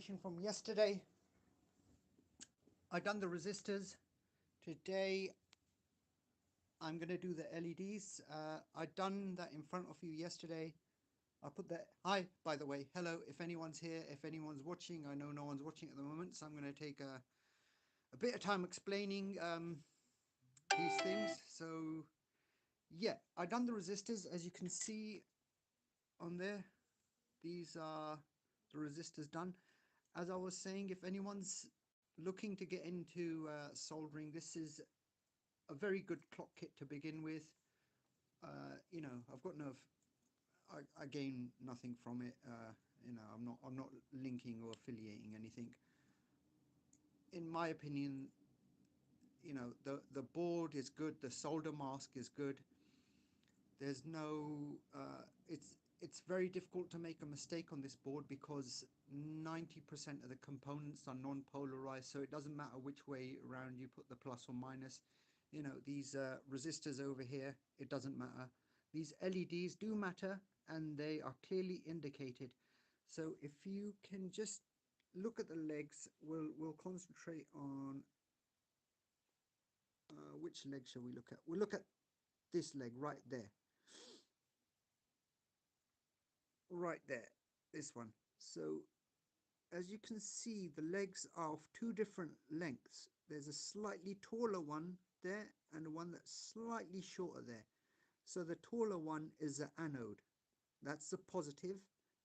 demonstration from yesterday. I done the resistors. Today I'm going to do the LEDs. I done that in front of you yesterday. I put that. Hi, by the way, hello. If anyone's here, if anyone's watching, I know no one's watching at the moment, so I'm going to take a bit of time explaining these things. So yeah, I done the resistors. As you can see on there, these are the resistors done. As I was saying, if anyone's looking to get into soldering, this is a very good clock kit to begin with. You know, I've got no, I gain nothing from it. You know, I'm not linking or affiliating anything. In my opinion, you know, the board is good, the solder mask is good. There's no, it's very difficult to make a mistake on this board because 90% of the components are non-polarized, so it doesn't matter which way around you put the plus or minus. You know, these resistors over here, it doesn't matter. These LEDs do matter, and they are clearly indicated. So if you can just look at the legs, we'll concentrate on which leg shall we look at? We'll look at this leg right there. Right there, this one. So as you can see, the legs are of two different lengths. There's a slightly taller one there and one that's slightly shorter there. So the taller one is the anode, that's the positive.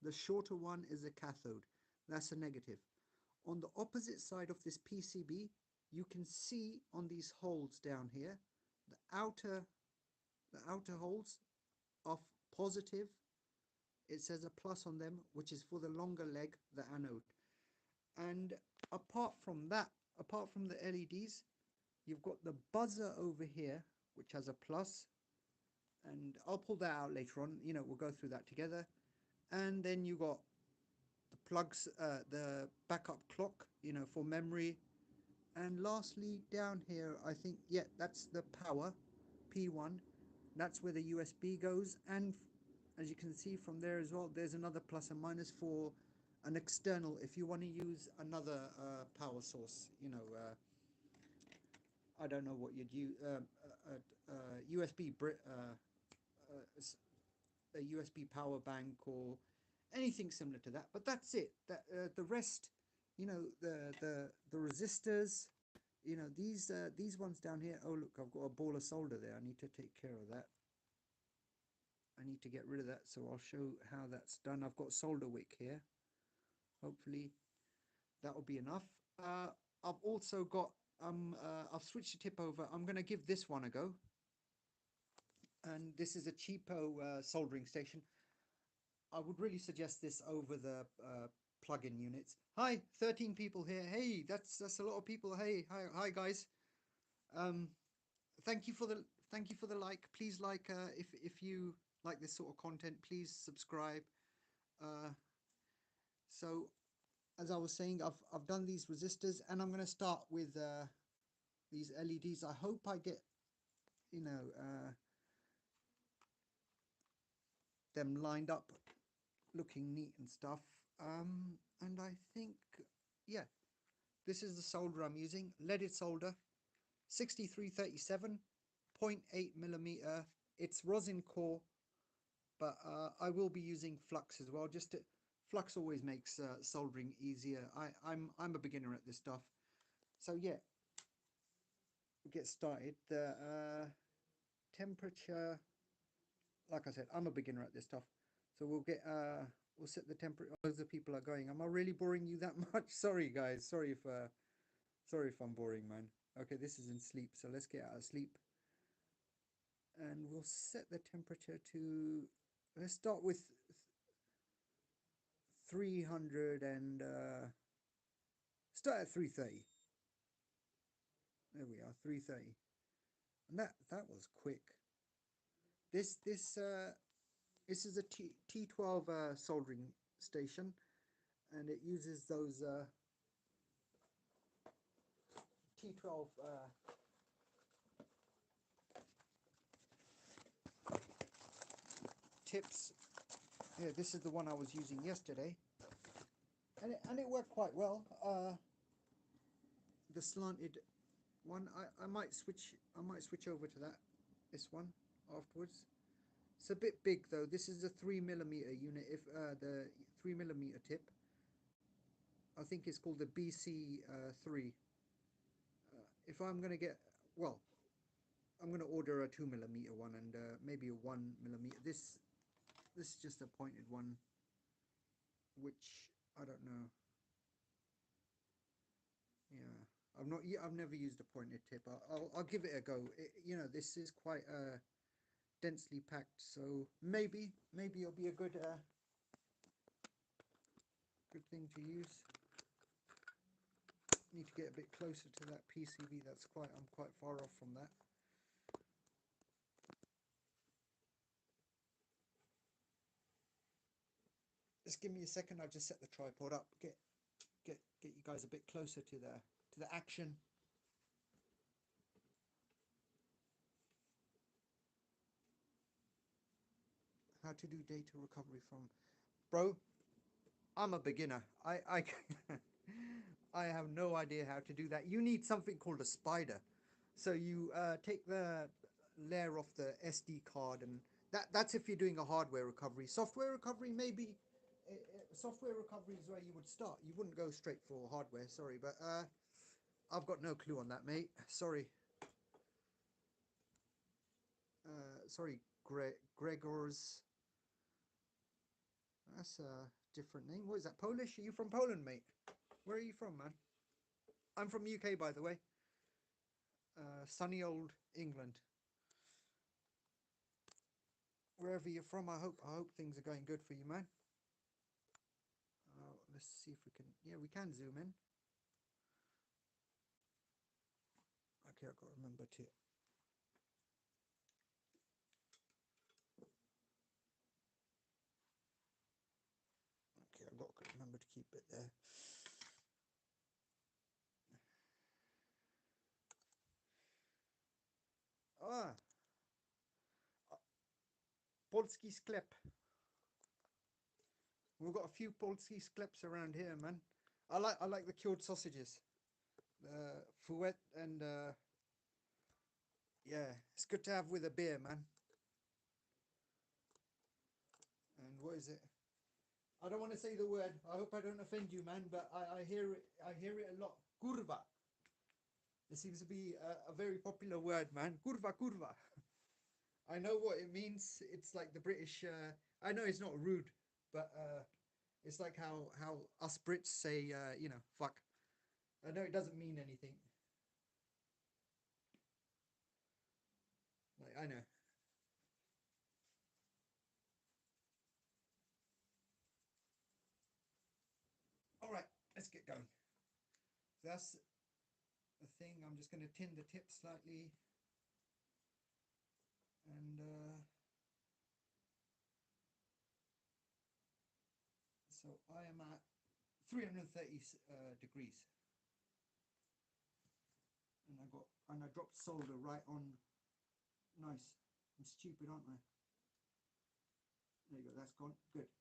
The shorter one is a cathode, that's a negative. On the opposite side of this PCB, you can see on these holes down here, the outer holes are positive. It says a plus on them, which is for the longer leg, the anode. And apart from that, apart from the LEDs, you've got the buzzer over here, which has a plus, and I'll pull that out later on. You know, we'll go through that together. And then you got the plugs, the backup clock, you know, for memory. And lastly, down here, I think, yeah, that's the power, P1. That's where the USB goes. And as you can see from there as well, there's another plus and minus for an external if you want to use another power source. You know, I don't know what you'd use, USB a USB power bank or anything similar to that. But that's it. That the rest, you know, the resistors, you know, these ones down here. Oh look, I've got a ball of solder there. I need to take care of that. I need to get rid of that, so I'll show how that's done. I've got solder wick here. Hopefully that will be enough. I've also got I've switched the tip over. I'm going to give this one a go, and this is a cheapo soldering station. I would really suggest this over the plug-in units. Hi, 13 people here. Hey, that's a lot of people. Hey, hi guys. Um, thank you for the like. Please like if you like this sort of content. Please subscribe. So as I was saying, I've done these resistors, and I'm going to start with these LEDs. I hope I get, you know, them lined up looking neat and stuff. And I think, yeah, this is the solder I'm using, leaded solder, 6337, 0.8mm. It's rosin core, but I will be using flux as well. Just to, flux always makes soldering easier. I'm a beginner at this stuff, so yeah. We'll get started. The temperature, like I said, I'm a beginner at this stuff, so we'll set the temperature. Loads of people are going, am I really boring you that much? Sorry guys, sorry if I'm boring, man. Okay, this is in sleep, so let's get out of sleep, and we'll set the temperature to, let's start with 300 and start at 330. There we are, 330. And that was quick. This is a T12 soldering station, and it uses those T12 tips. Yeah, this is the one I was using yesterday. and it worked quite well. The slanted one, I might switch over to that, this one, afterwards. It's a bit big though. This is a 3mm unit. If the 3mm tip, I think it's called the BC3. If I'm gonna get, well, I'm gonna order a 2mm one and maybe a 1mm. This is just a pointed one, which I don't know. Yeah, I've never used a pointed tip. I'll give it a go. You know, this is quite densely packed, so maybe it'll be a good thing to use. Need to get a bit closer to that PCB. I'm quite far off from that. Just give me a second. I'll just set the tripod up. Get you guys a bit closer to the action. How to do data recovery from, bro? I'm a beginner. I have no idea how to do that. You need something called a spider. So you take the layer off the SD card, and that's if you're doing a hardware recovery. Software recovery, maybe. Software recovery is where you would start. You wouldn't go straight for hardware, sorry, but I've got no clue on that, mate. Sorry. Sorry, Gregor's. That's a different name. What is that? Polish? Are you from Poland, mate? Where are you from, man? I'm from UK, by the way. Sunny old England. Wherever you're from, I hope things are going good for you, man. Let's see if we can. Yeah, we can zoom in. Okay, I've got to remember to. Okay, I've got to remember to keep it there. Ah, Polski sklep. We've got a few Polski skleps around here, man. I like the cured sausages, the fouet, and yeah, it's good to have with a beer, man. And what is it? I don't want to say the word. I hope I don't offend you, man. But I hear it. I hear it a lot. Kurva. It seems to be a very popular word, man. Kurva, kurva. I know what it means. It's like the British. I know it's not rude, but it's like how us Brits say, fuck. I know it doesn't mean anything. Like I know. All right, let's get going. So that's the thing. I'm just going to tin the tip slightly, and so I am at 330 degrees, and I dropped solder right on. Nice. I'm stupid, aren't I? There you go. That's gone. Good.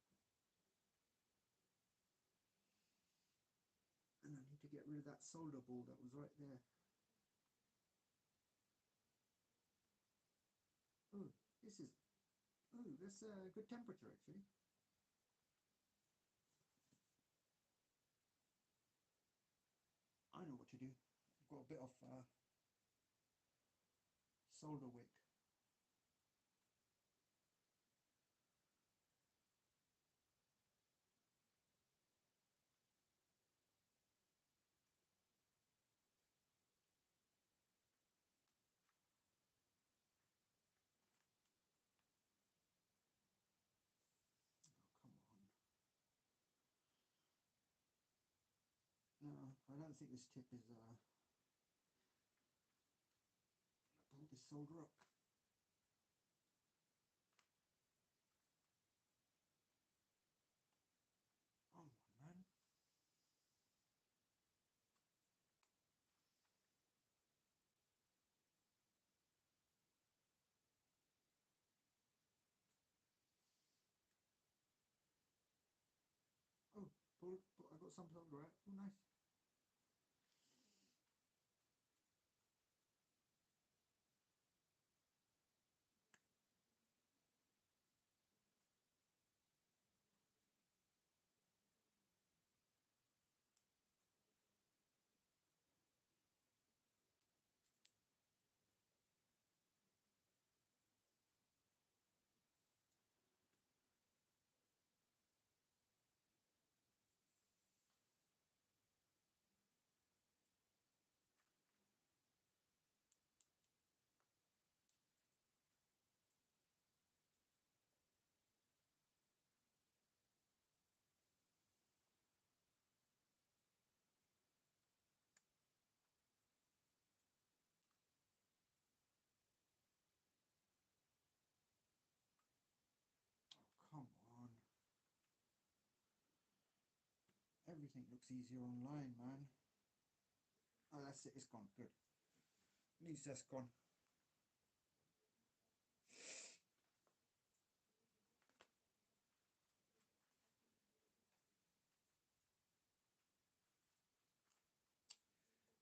And I need to get rid of that solder ball that was right there. Oh, this is. Oh, that's a good temperature actually. I know what to do. I've got a bit of solder wick. Oh, come on. No, I don't think this tip is. Pull this solder up. Oh man. Oh, I got some solder out. Oh, nice. Come on. Everything looks easier online, man. Oh, that's it. It's gone. Good. At least that's gone.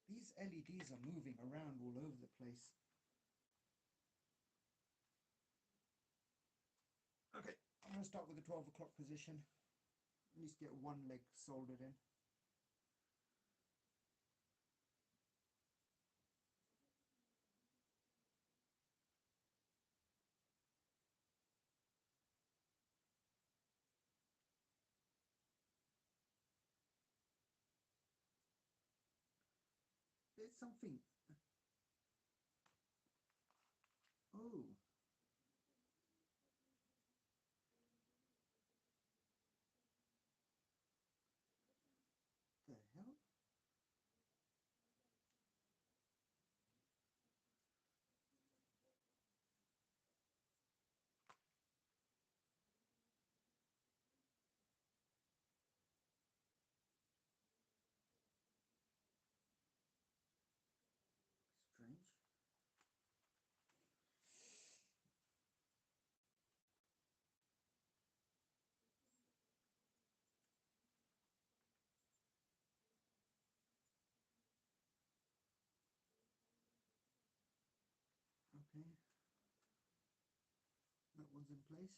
These LEDs are moving around all over the place. Okay, I'm going to start with the 12 o'clock position. At least get one leg soldered in. There's something. Oh. The hell? Strange. Okay. That one's in place.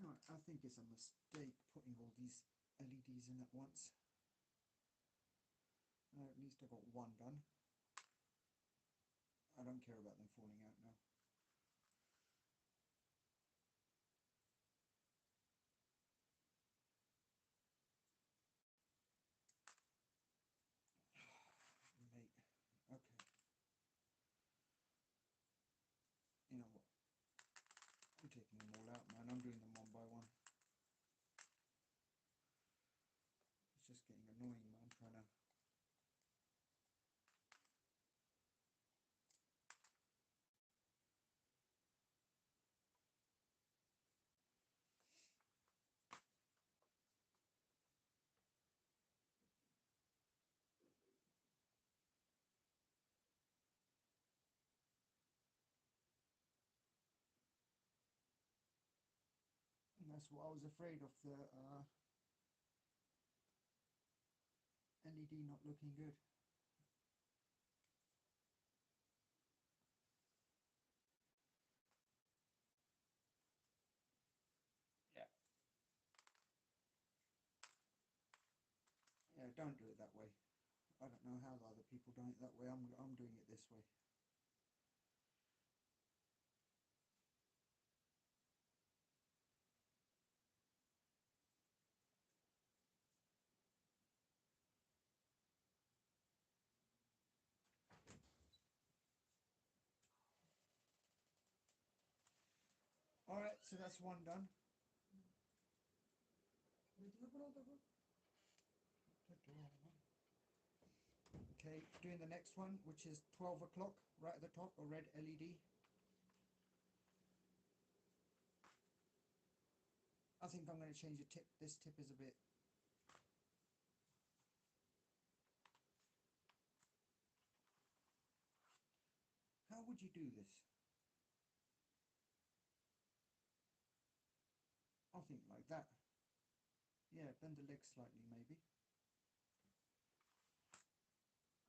Right, I think it's a mistake putting all these LEDs in at once. At least I got one done. I don't care about them falling out now. Mate, okay. You know what? I'm taking them all out, man. I'm doing them one by one. It's just getting annoying, man, trying to... And that's what I was afraid of, the LED not looking good. Yeah. Yeah, don't do it that way. I don't know how the other people do it that way. I'm doing it this way. Alright, so that's one done. Okay, doing the next one, which is 12 o'clock, right at the top, a red LED. I think I'm going to change the tip. This tip is a bit... How would you do this? I think like that. Yeah, bend the leg slightly maybe.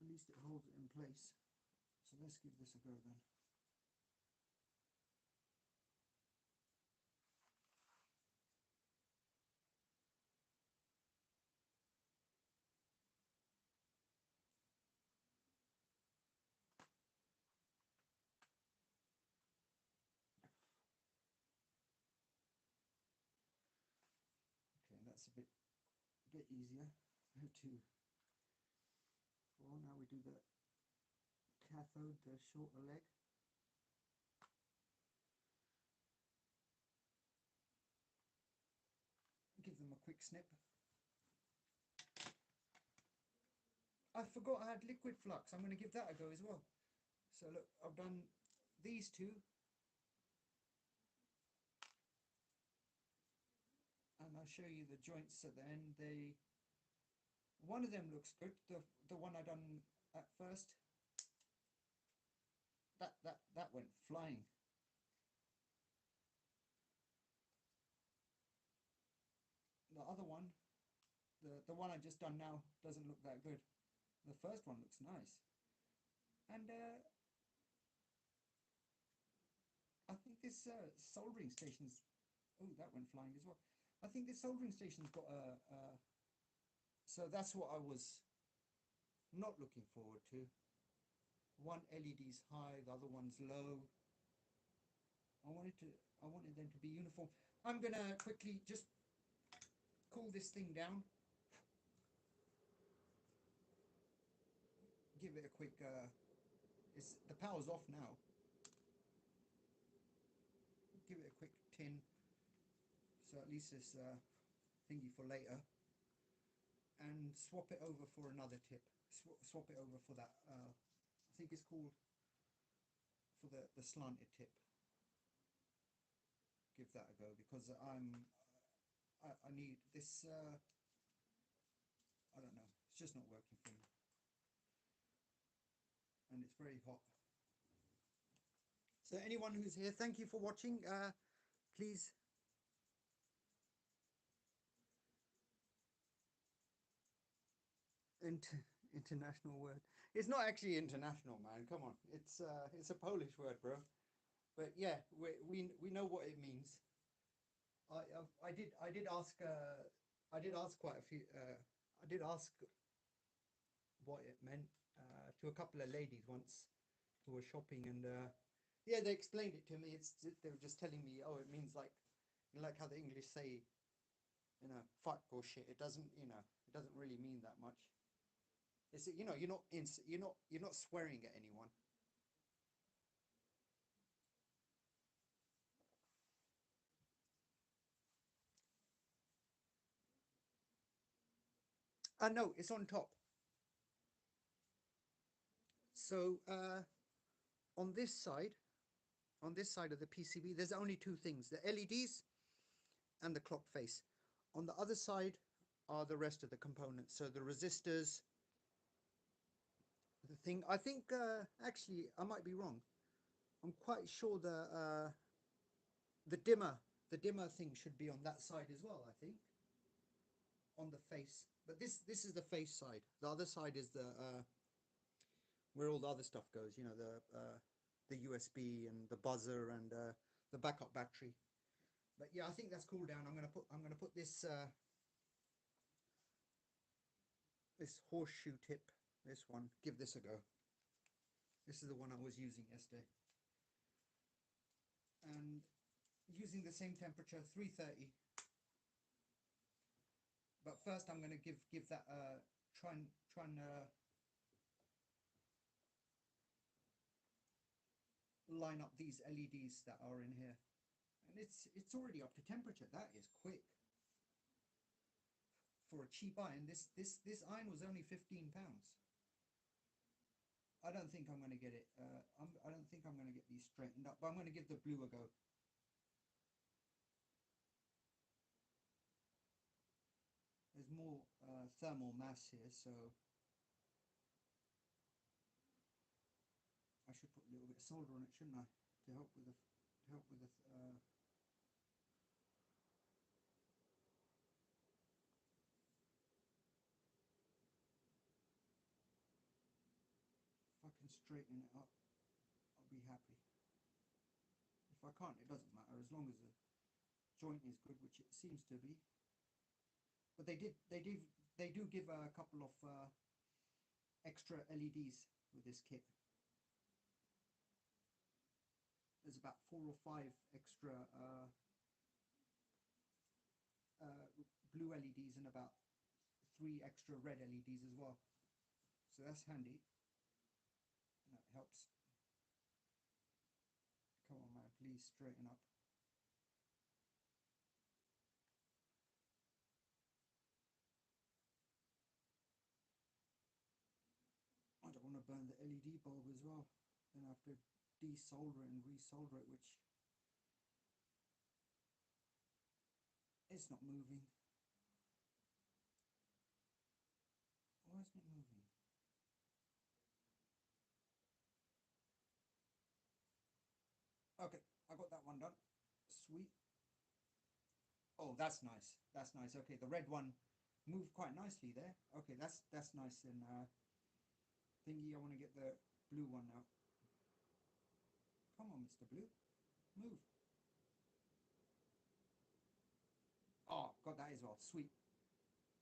At least it holds it in place. So let's give this a go then. Okay, that's a bit easier to... Well, now we do the cathode, the shorter leg. Give them a quick snip. I forgot I had liquid flux. I'm going to give that a go as well. So look, I've done these two, and I'll show you the joints at the end. One of them looks good. The one I done at first, that went flying. The other one, the one I just done now, doesn't look that good. The first one looks nice, and I think this soldering station's... Oh, that went flying as well. I think this soldering station's got a so that's what I was not looking forward to. One LED's high, the other one's low. I wanted them to be uniform. I'm gonna quickly just cool this thing down. Give it a quick the power's off now. Give it a quick tin, so at least it's thingy for later. And swap it over for another tip. Swap it over for that. I think it's called for the slanted tip. Give that a go because I need this. I don't know. It's just not working for me, and it's very hot. So anyone who's here, thank you for watching. Please international word. It's not actually international, man. Come on, it's a Polish word, bro. But yeah, we know what it means. I did ask quite a few. I did ask what it meant to a couple of ladies once who were shopping, and yeah, they explained it to me. They were just telling me, oh, it means like how the English say, fuck or shit. It doesn't, it doesn't really mean that much. It's, you're not swearing at anyone. No, it's on top. So on this side, of the PCB, there's only two things: the LEDs and the clock face. On the other side are the rest of the components. So the resistors, the thing. I think actually I might be wrong. I'm quite sure the dimmer thing should be on that side as well. I think on the face, but this is the face side. The other side is the where all the other stuff goes. The USB and the buzzer and the backup battery. But yeah, I think that's cooled down. I'm gonna put this this horseshoe tip. This one. Give this a go. This is the one I was using yesterday, and using the same temperature, 330. But first, I'm gonna give that try and line up these LEDs that are in here. And it's already up to temperature. That is quick for a cheap iron. This iron was only £15. I don't think I'm going to get it. I don't think I'm going to get these straightened up, but I'm going to give the blue a go. There's more thermal mass here, so I should put a little bit of solder on it, shouldn't I, to help with the if I can straighten it up, I'll be happy. If I can't, it doesn't matter, as long as the joint is good, which it seems to be. But they do give a couple of extra LEDs with this kit. There's about 4 or 5 extra blue LEDs and about 3 extra red LEDs as well. So that's handy. And that helps. Come on, man, please straighten up. I don't want to burn the LED bulb as well. Then I have to desolder it and resolder it, which it's not moving. Why isn't it moving? Okay, I got that one done. Sweet. Oh, that's nice. That's nice. Okay, the red one moved quite nicely there. Okay, that's nice. And thingy, I want to get the blue one now. Come on, Mr. Blue, move. Oh, got that as well. Sweet,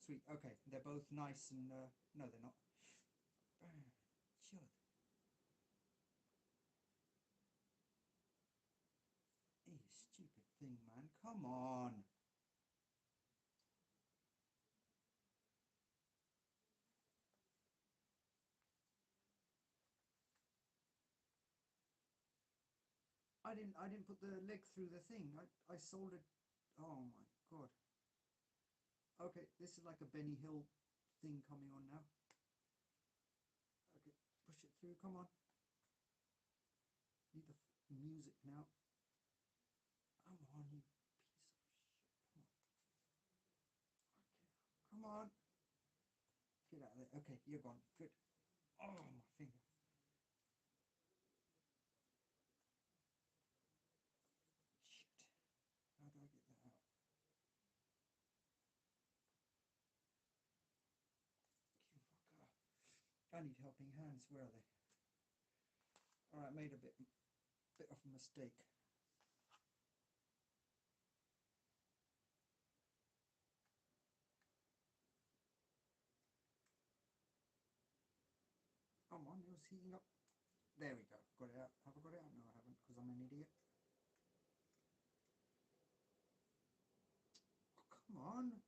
sweet. Okay, they're both nice and no, they're not. Sure. Hey, stupid thing, man. Come on. I didn't put the leg through the thing. I soldered. Oh my god. Okay, this is like a Benny Hill thing coming on now. Okay, push it through. Come on. Need the music now. Come on, you piece of shit. Come on. Okay, come on. Get out of there. Okay, you're gone. Good. Oh, my finger. Shit. How do I get that out? You fucker. I need helping hands. Where are they? Alright, made a bit of a mistake. Come on, it was heating up. There we go. Got it out. Have I got it out? No, I haven't, because I'm an idiot. Oh, come on.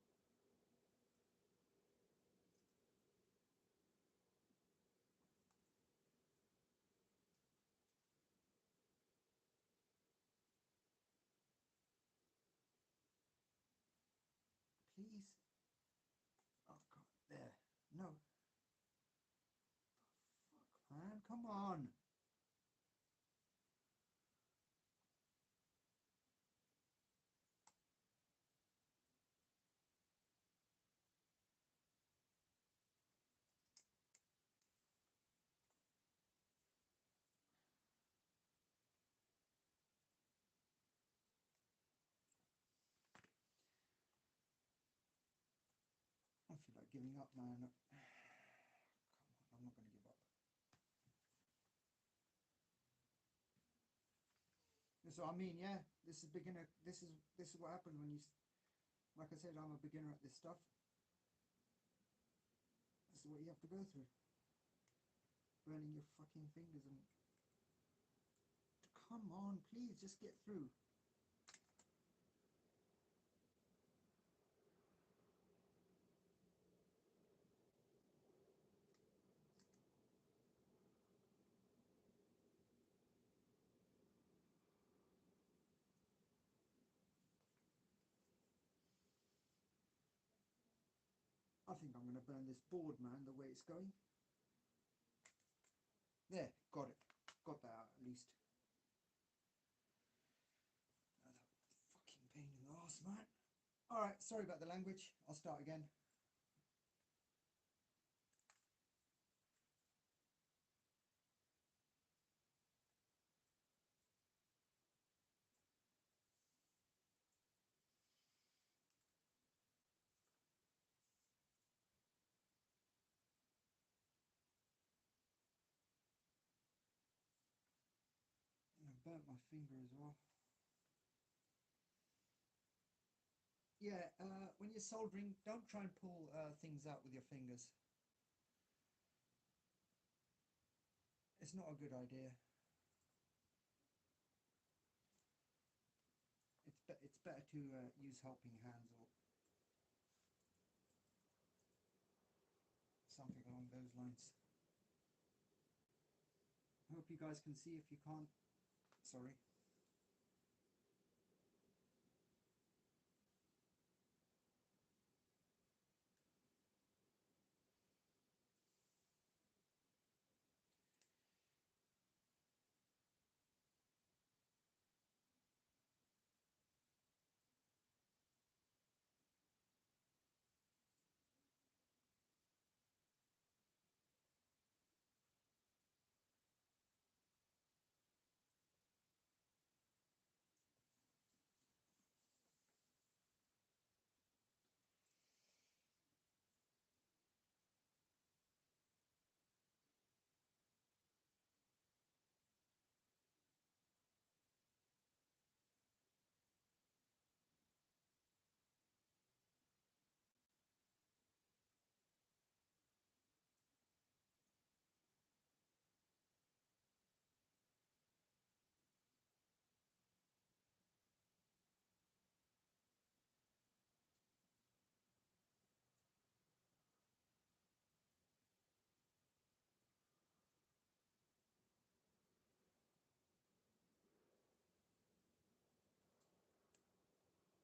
Please. Oh, God. There. No. Fuck, man. Come on. I feel like giving up, man. Come on, I'm not going to give up. So I mean, yeah, this is beginner. This is what happens when you, like I said, I'm a beginner at this stuff. This is what you have to go through. Burning your fucking fingers and. Come on, please, just get through. think I'm going to burn this board, man, the way it's going. There, got it. Got that out at least. Fucking pain in the arse, man. Alright, sorry about the language. I'll start again. I burnt my finger as well. Yeah, when you're soldering, don't try and pull things out with your fingers. It's not a good idea. It's better to use helping hands or something along those lines. I hope you guys can see. If you can't, sorry.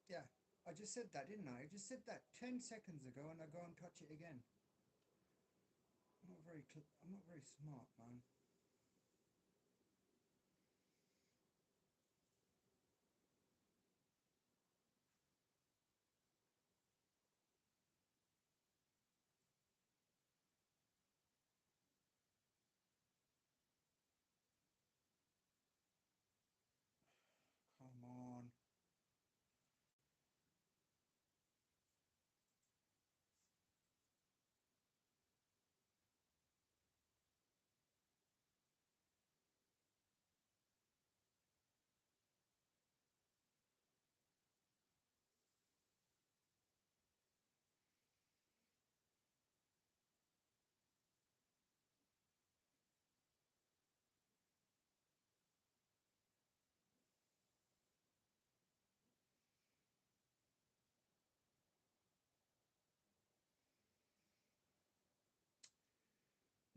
Yeah, I just said that, didn't I? I just said that 10 seconds ago, and I go and touch it again. I'm not very smart, man. Come on.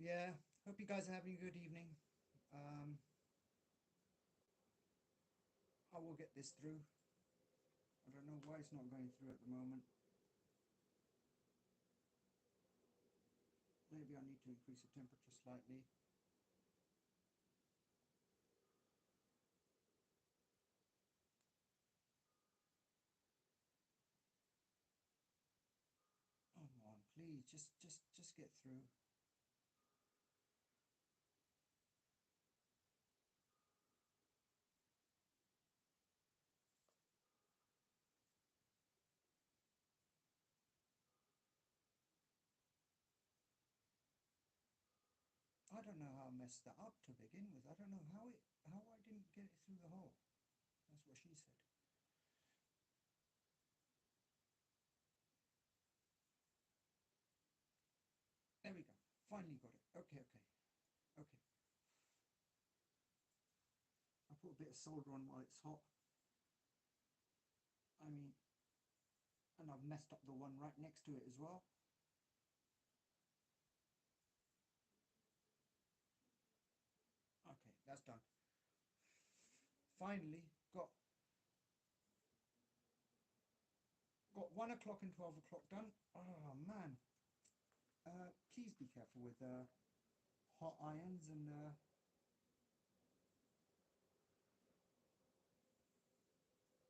Yeah, hope you guys are having a good evening. I will get this through. I don't know why it's not going through at the moment. Maybe I need to increase the temperature slightly. Come on, please, just get through. I don't know how I messed that up to begin with. I don't know how I didn't get it through the hole. That's what she said. There we go. Finally got it. Okay. I put a bit of solder on while it's hot. I mean, and I've messed up the one right next to it as well. Okay, that's done. Finally got 1 o'clock and 12 o'clock done. Oh man, Please be careful with hot irons and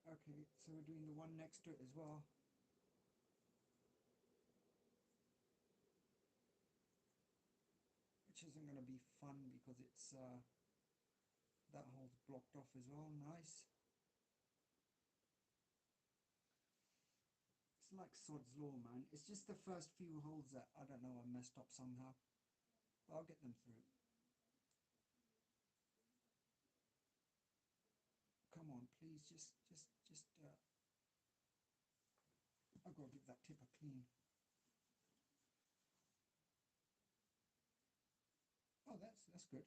okay, so we're doing the one next to it as well. Which isn't going to be fun because it's that hole's blocked off as well. Nice. It's like sod's law, man. It's just the first few holes that I don't know, I messed up somehow. But I'll get them through. Come on, please, just I've got to give that tip a clean. Oh, that's good.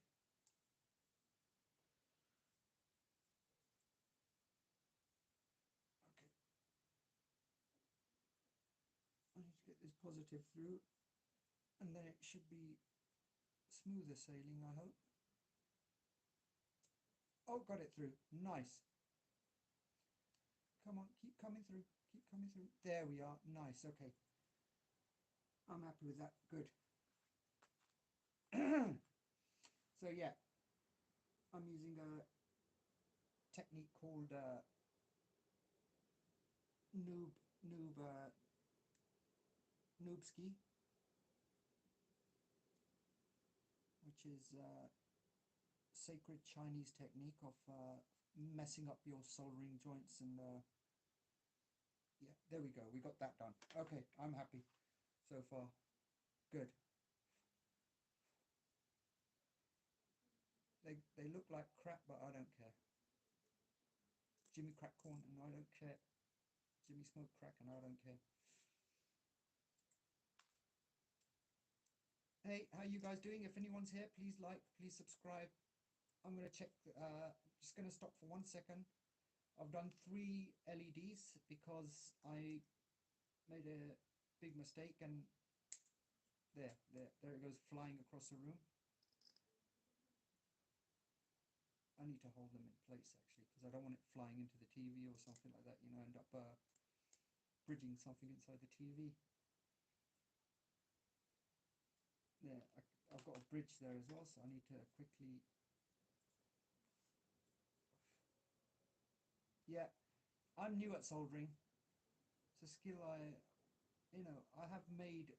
Okay. I need to get this positive through, and then it should be smoother sailing, I hope. Oh, got it through. Nice. Come on, keep coming through. Keep coming through. There we are. Nice. Okay. I'm happy with that. Good. So yeah, I'm using a technique called noob ski, which is sacred Chinese technique of messing up your soldering joints and yeah, there we go. We got that done. Okay, I'm happy so far. Good. They look like crap, but I don't care. Jimmy crack corn and I don't care. Jimmy smoke crack and I don't care. Hey, how you guys doing? If anyone's here, please like, please subscribe. I'm going to check, just going to stop for 1 second. I've done 3 LEDs because I made a big mistake and there it goes flying across the room. I need to hold them in place actually because I don't want it flying into the TV or something like that, you know, end up bridging something inside the TV. There, I've got a bridge there as well, so I need to quickly... Yeah, I'm new at soldering. It's a skill I have made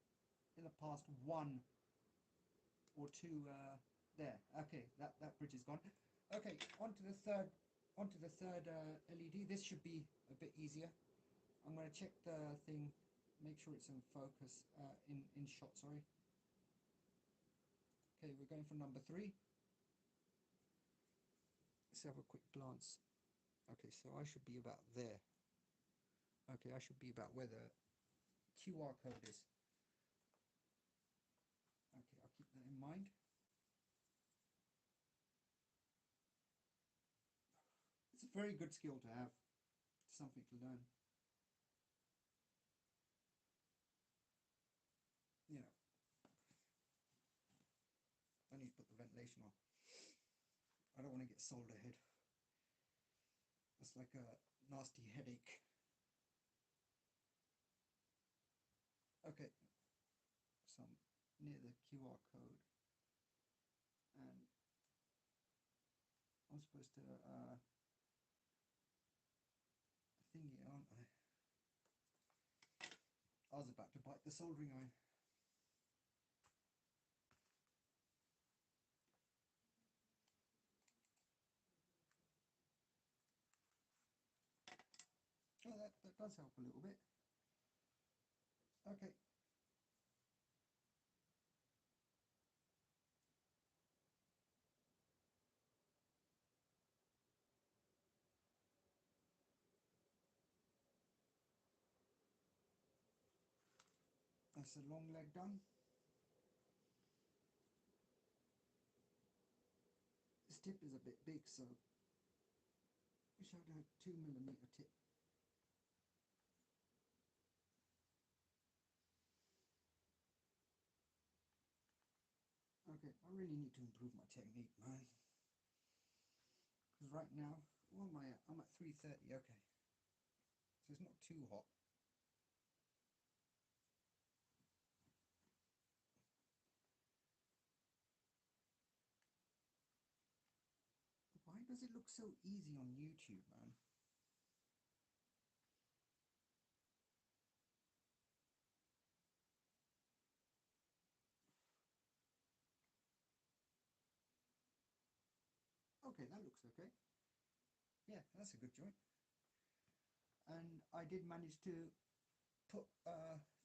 in the past 1 or 2 there. Okay, that bridge is gone. Okay, onto the third LED. This should be a bit easier. I'm going to check the thing, make sure it's in focus, in shot, sorry. Okay, we're going for number 3. Let's have a quick glance. Okay, so I should be about there. Okay, I should be about where the QR code is. Okay, I'll keep that in mind. It's a very good skill to have. It's something to learn. You know, I need to put the ventilation on. I don't want to get solder head. That's like a nasty headache. Okay, so I'm near the QR code and I'm supposed to thingy, aren't I? I was about to bite the soldering iron. Oh, that does help a little bit. Okay. That's a long leg done. This tip is a bit big, so wish I'd had 2mm tip. Okay, I really need to improve my technique, man. Because right now, what am I at? I'm at 330, okay. So it's not too hot. does it look so easy on YouTube, man? Okay, that looks okay. Yeah, that's a good joint. And I did manage to put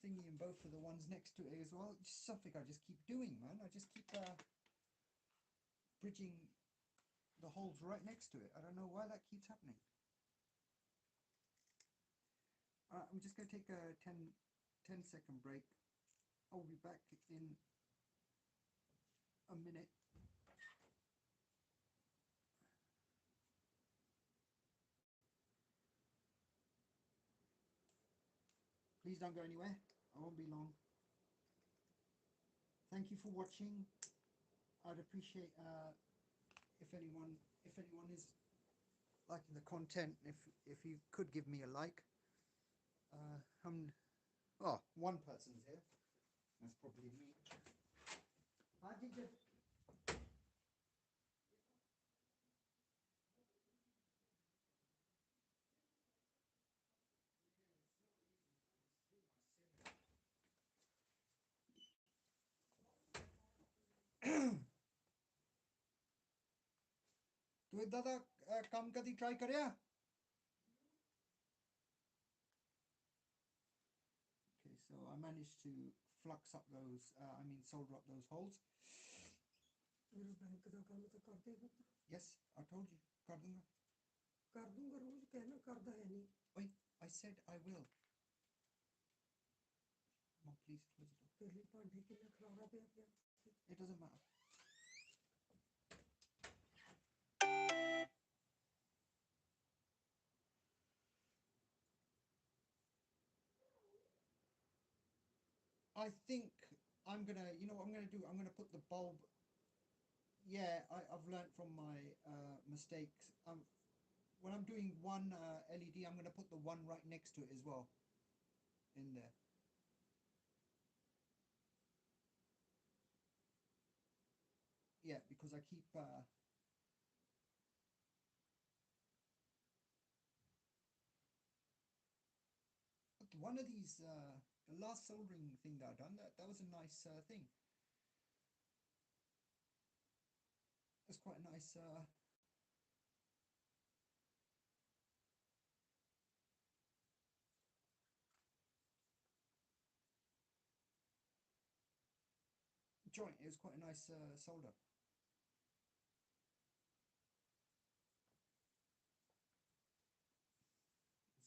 thingy in both of the ones next to it as well. Just something I just keep doing, man. I just keep bridging the holes right next to it. I don't know why that keeps happening. I'm just going to take a 10-second break. I'll be back in a minute. Please don't go anywhere. I won't be long. Thank you for watching. I'd appreciate if anyone is liking the content, if you could give me a like. Oh, one person's here. That's probably me. How did you? तू इदा दा काम कदी try करया? Okay, so I managed to flux up those, solder up those holes. Yes, I told you. कर दूंगा रोज कहना करदा है नहीं. Oi, I said I will. Mom, please close the door. It doesn't matter. I think I'm gonna, you know what I'm gonna do? I'm gonna put the bulb. Yeah, I've learned from my mistakes. When I'm doing one LED, I'm gonna put the one right next to it as well in there. Yeah, because I keep one of these the last soldering thing that I done, that was a nice thing. That's quite a nice joint. It was quite a nice solder.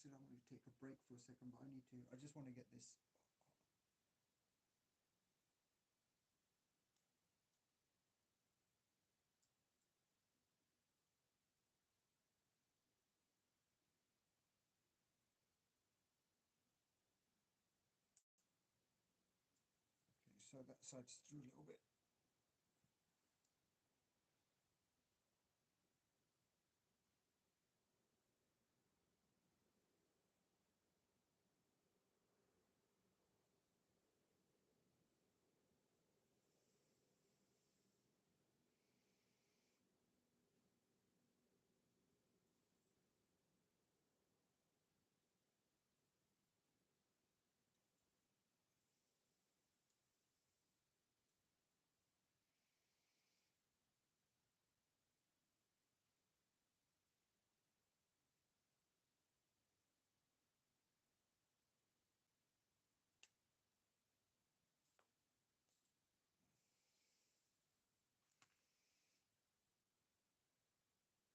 So I'm going to take a break for a second, but I just want to get this. Okay, so that side's through a little bit.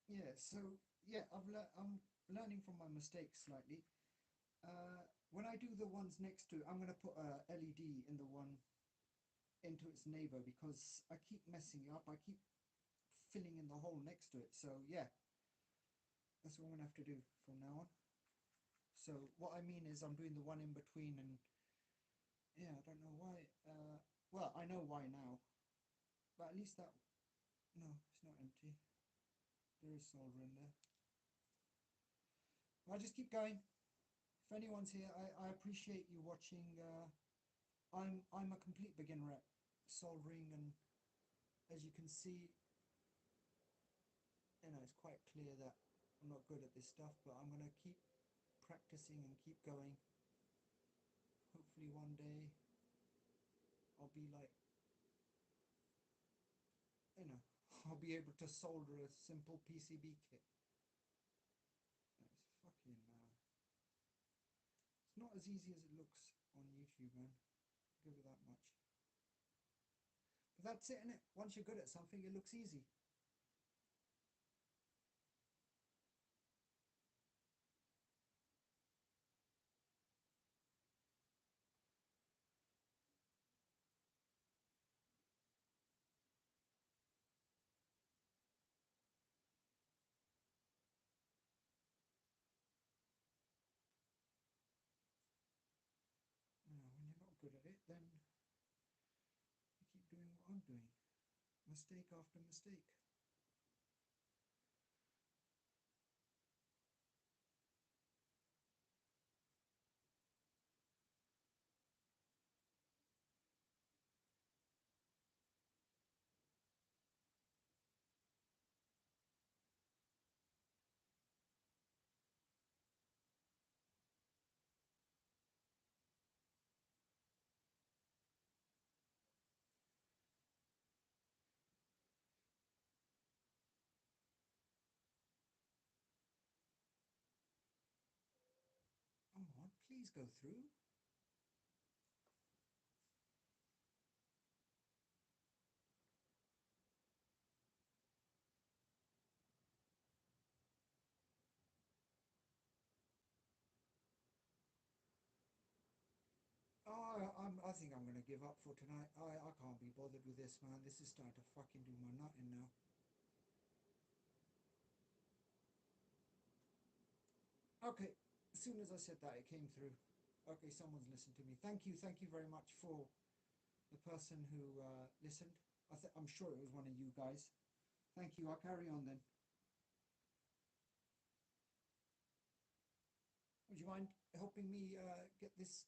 Yeah, so yeah, I'm learning from my mistakes slightly. When I do the ones next to it, I'm going to put a LED in the one into its neighbor because I keep messing it up. I keep filling in the hole next to it. So yeah, that's what I'm going to have to do from now on. So what I mean is I'm doing the one in between, and yeah, I don't know why. Well, I know why now, but at least that, no, it's not empty. There is solder in there. I'll just keep going. If anyone's here, I appreciate you watching. I'm a complete beginner at soldering, and as you can see, you know, it's quite clear that I'm not good at this stuff, but I'm going to keep practicing and keep going. Hopefully one day I'll be like, you know, I'll be able to solder a simple PCB kit. It's fucking, it's not as easy as it looks on YouTube, man. I'll give it that much. But that's it, innit? Once you're good at something, it looks easy. You know, when you're not good at it, then you keep doing what I'm doing. Mistake after mistake. Come on, please go through. Oh, I think I'm going to give up for tonight. I can't be bothered with this, man. This is starting to fucking do my nut in now. Okay, as soon as I said that, it came through. Okay, someone's listened to me. Thank you very much for the person who listened. I'm sure it was one of you guys. Thank you. I'll carry on then. Would you mind helping me get this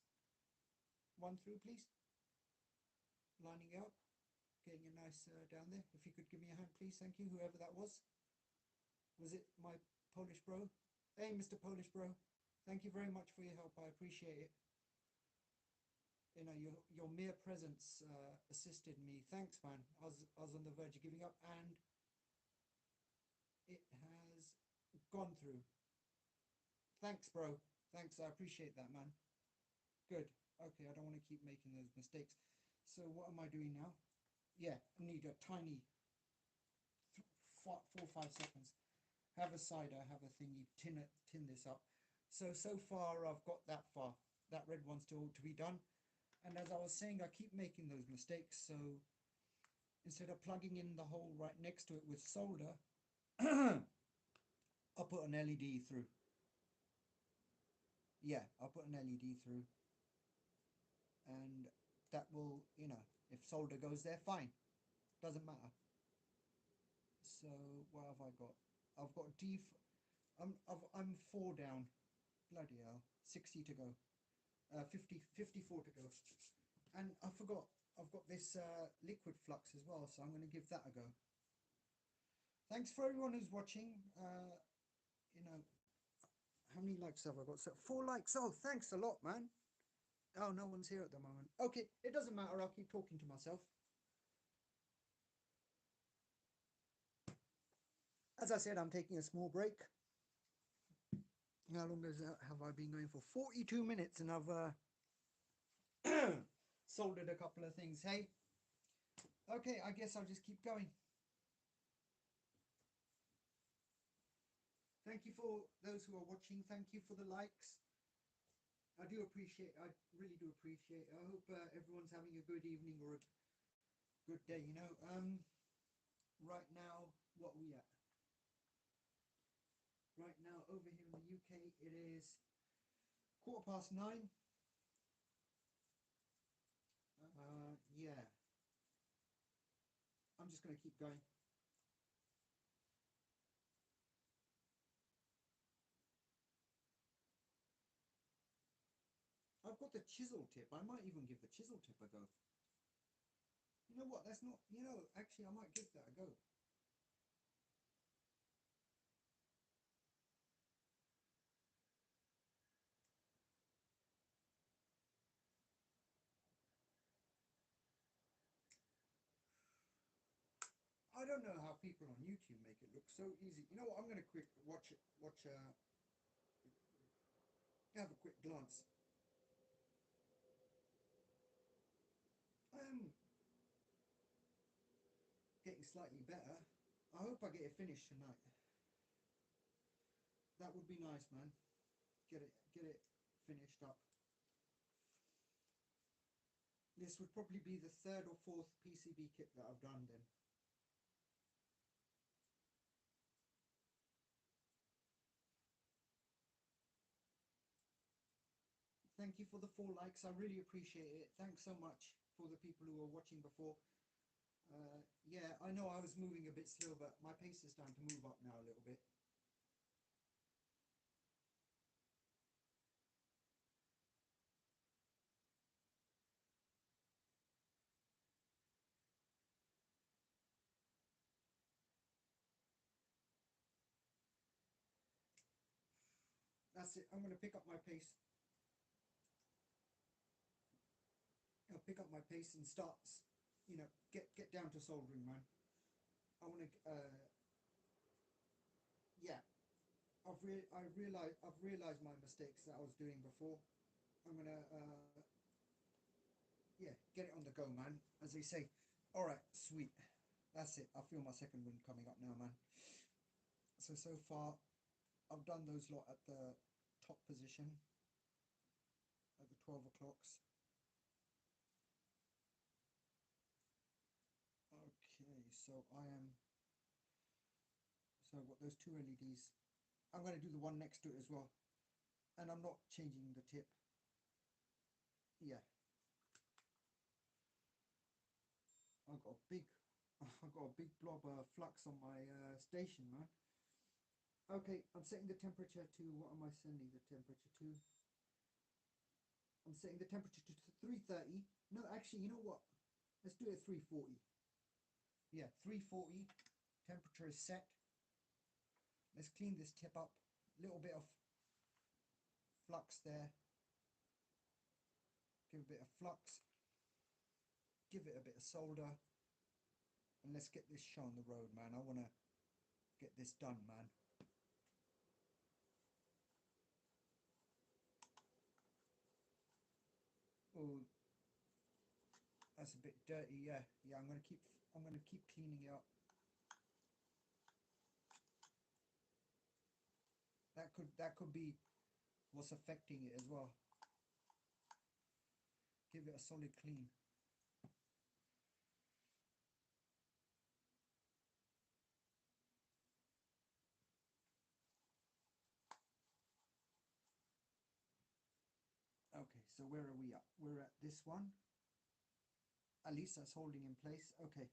one through, please? Lining it up, getting it nice down there. If you could give me a hand, please. Thank you, whoever that was. Was it my Polish bro? Hey, Mr. Polish bro. Thank you very much for your help. I appreciate it. You know, your mere presence assisted me. Thanks, man. I was on the verge of giving up, and it has gone through. Thanks, bro. Thanks. I appreciate that, man. Good. Okay, I don't want to keep making those mistakes. So what am I doing now? Yeah, I need a tiny 4 or 5 seconds. Have a cider, have a thingy, tin this up. So far I've got that far. That red one's still to be done. And as I was saying, I keep making those mistakes. So instead of plugging in the hole right next to it with solder, I'll put an LED through. Yeah, I'll put an LED through. And that will, you know, if solder goes there, fine. Doesn't matter. So what have I got? I've got I'm 4 down. Bloody hell. 60 to go. 54 to go. And I forgot, I've got this liquid flux as well, so I'm going to give that a go. Thanks for everyone who's watching. You know, how many likes have I got? So 4 likes. Oh, thanks a lot, man. Oh, no one's here at the moment. Okay, it doesn't matter. I'll keep talking to myself. As I said, I'm taking a small break. How long have I been going for? 42 minutes, and I've soldered a couple of things. Hey, okay, I guess I'll just keep going. Thank you for those who are watching. Thank you for the likes. I do appreciate, I really do appreciate it. I hope everyone's having a good evening or a good day, you know. Right now, what are we at? Right now, over here in the UK, it is 9:15. Yeah. I'm just going to keep going. I've got the chisel tip. I might even give the chisel tip a go. You know what? That's not, you know, actually, I might give that a go. I don't know how people on YouTube make it look so easy. You know what? I'm gonna quick watch it. Have a quick glance. I am getting slightly better. I hope I get it finished tonight. That would be nice, man. Get it finished up. This would probably be the third or fourth PCB kit that I've done then. Thank you for the 4 likes. I really appreciate it. Thanks so much for the people who were watching before. Yeah, I know I was moving a bit slow, but my pace is starting to move up now a little bit. That's it. I'm going to pick up my pace. I'll pick up my pace and start, you know, get down to soldering, man. I want to, yeah. I've realized my mistakes that I was doing before. I'm gonna, yeah, get it on the go, man. As they say. All right, sweet. That's it. I feel my second wind coming up now, man. So far, I've done those lot at the top position, at the 12 o'clocks. Okay, so I've got those 2 LEDs. I'm going to do the one next to it as well. And I'm not changing the tip. Yeah. I've got a big blob of flux on my station, man. Okay, I'm setting the temperature to, what am I sending the temperature to? I'm setting the temperature to 330. No, actually, you know what? Let's do it at 340. Yeah, 340. Temperature is set. Let's clean this tip up. A little bit of flux there. Give a bit of flux. Give it a bit of solder. And let's get this show on the road, man. I want to get this done, man. Oh, that's a bit dirty. Yeah, I'm gonna keep cleaning it up. That could be what's affecting it as well. Give it a solid clean. Okay, so where are we at? We're at this one. At least that's holding in place. Okay.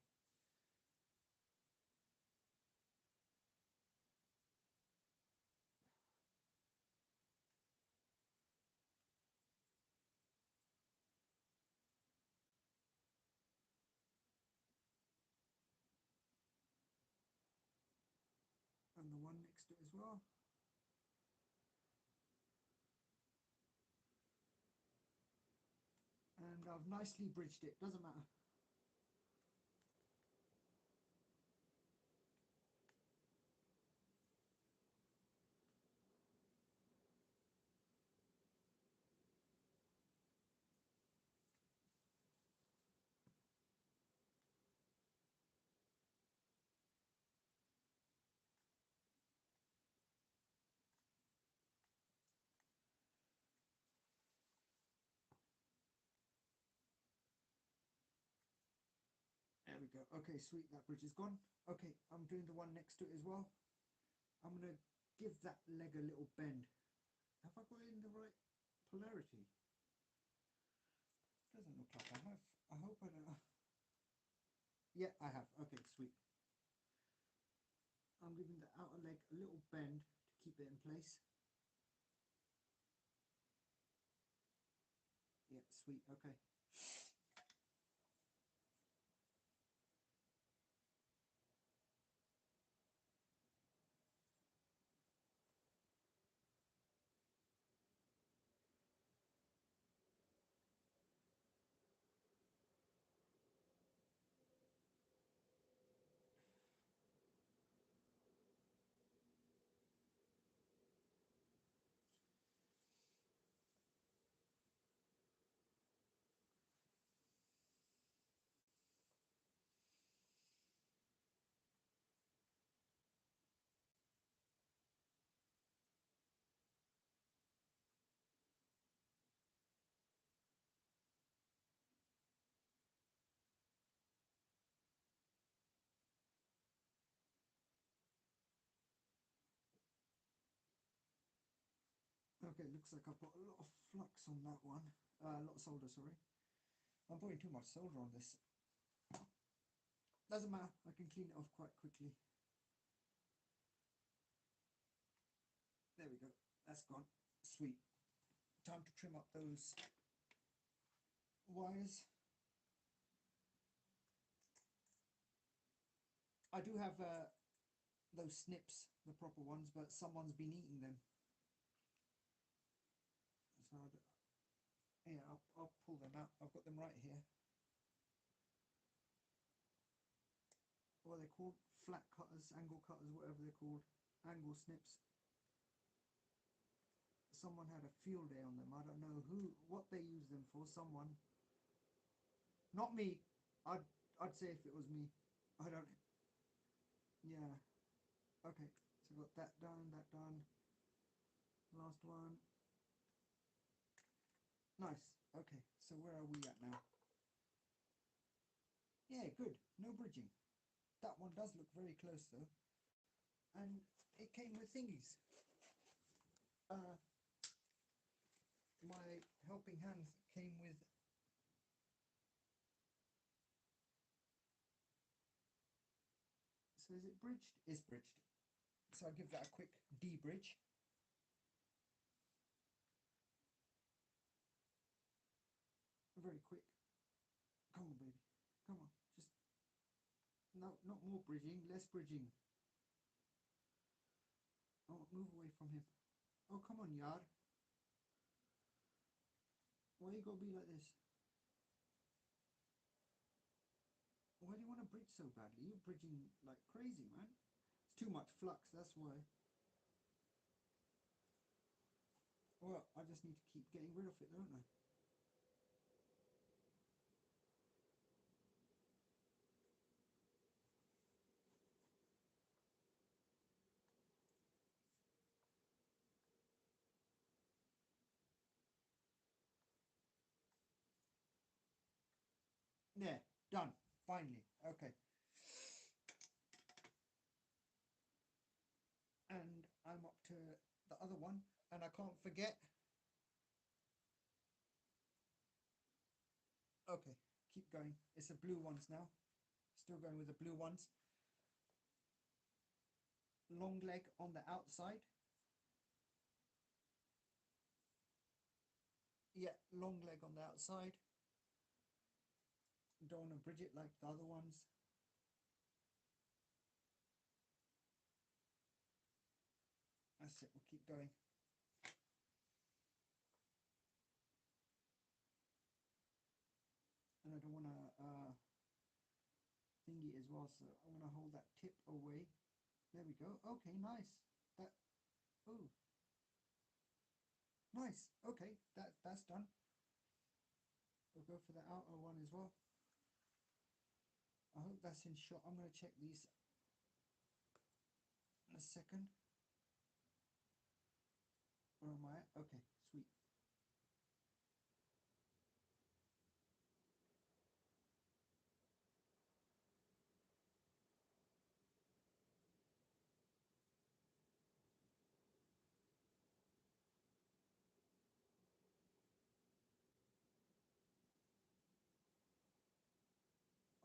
And the one next to it as well. And I've nicely bridged it. Doesn't matter. There we go. Okay, sweet. That bridge is gone. Okay, I'm doing the one next to it as well. I'm going to give that leg a little bend. Have I got it in the right polarity? Doesn't look like I have. I hope I don't. Yeah, I have. Okay, sweet. I'm giving the outer leg a little bend to keep it in place. Yeah, sweet. Okay. Okay, looks like I've got a lot of flux on that one. A lot of solder, sorry. I'm putting too much solder on this. Doesn't matter, I can clean it off quite quickly. There we go, that's gone. Sweet. Time to trim up those wires. I do have those snips, the proper ones, but someone's been eating them. So yeah, I'll pull them out. I've got them right here. What are they called? Flat cutters, angle cutters, whatever they're called. Angle snips. Someone had a field day on them. I don't know what they use them for. Someone, not me. I'd say if it was me. I don't. Yeah. Okay. So got that done. That done. Last one. Nice. Okay. So where are we at now? Yeah. Good. No bridging. That one does look very close though, and it came with thingies. My helping hand came with so is it bridged? It's bridged. So I'll give that a quick de-bridge. Very quick. Come on, baby. Come on. Just no, not more bridging, less bridging. Oh, move away from him. Oh, come on, Yard. Why you gotta be like this? Why do you want to bridge so badly? You're bridging like crazy, man. It's too much flux, that's why. Well, I just need to keep getting rid of it, don't I? There, done. Finally. Okay. And I'm up to the other one, and I can't forget. Okay, keep going. It's the blue ones now. Still going with the blue ones. Long leg on the outside. Yeah, long leg on the outside. Don't want to bridge it like the other ones. That's it, we'll keep going. And I don't want to thingy as well, so I want to hold that tip away. There we go. Okay, nice. That, oh, nice. Okay, that's done. We'll go for the outer one as well. I hope that's in shot. I'm going to check these in a second. Where am I at? Okay, sweet.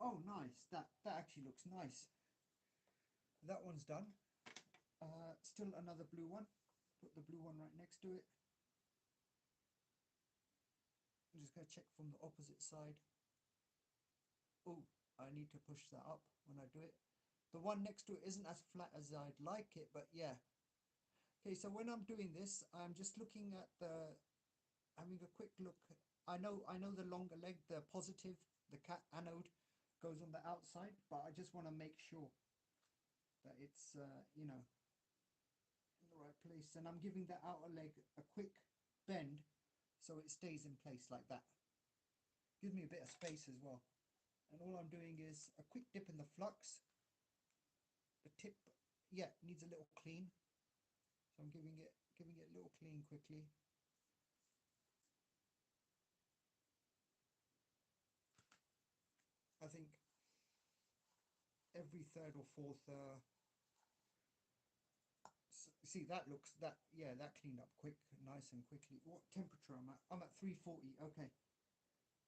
Oh, nice. That actually looks nice. That one's done. Still another blue one. Put the blue one right next to it. I'm just going to check from the opposite side. Oh, I need to push that up when I do it. The one next to it isn't as flat as I'd like it, but yeah. Okay, so when I'm doing this, I'm just looking at having a quick look. I know the longer leg, the positive, the anode goes on the outside, but I just want to make sure that it's, you know, in the right place. And I'm giving the outer leg a quick bend so it stays in place like that. Gives me a bit of space as well. And all I'm doing is a quick dip in the flux. The tip, yeah, needs a little clean. So I'm giving it a little clean quickly. I think every third or fourth see that looks that yeah, that cleaned up quick, nice and quickly. What temperature am I? I'm at 340. Okay,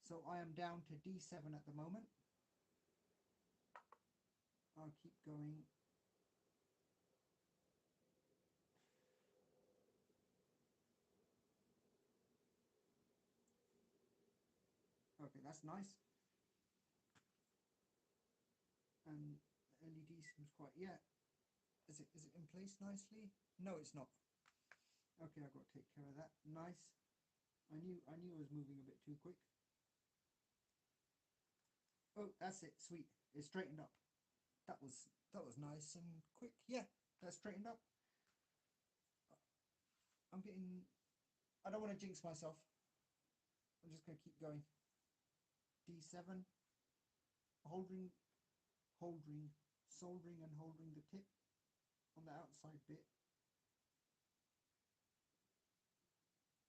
so I am down to D7 at the moment. I'll keep going. Okay, that's nice. And the LED seems quite, yeah. Is it in place nicely? No, it's not. Okay, I've got to take care of that. Nice. I knew it was moving a bit too quick. Oh, that's it. Sweet. It's straightened up. That was nice and quick. Yeah, that's straightened up. I'm getting. I don't want to jinx myself. I'm just going to keep going. D7. Holding, soldering and holding the tip on the outside bit.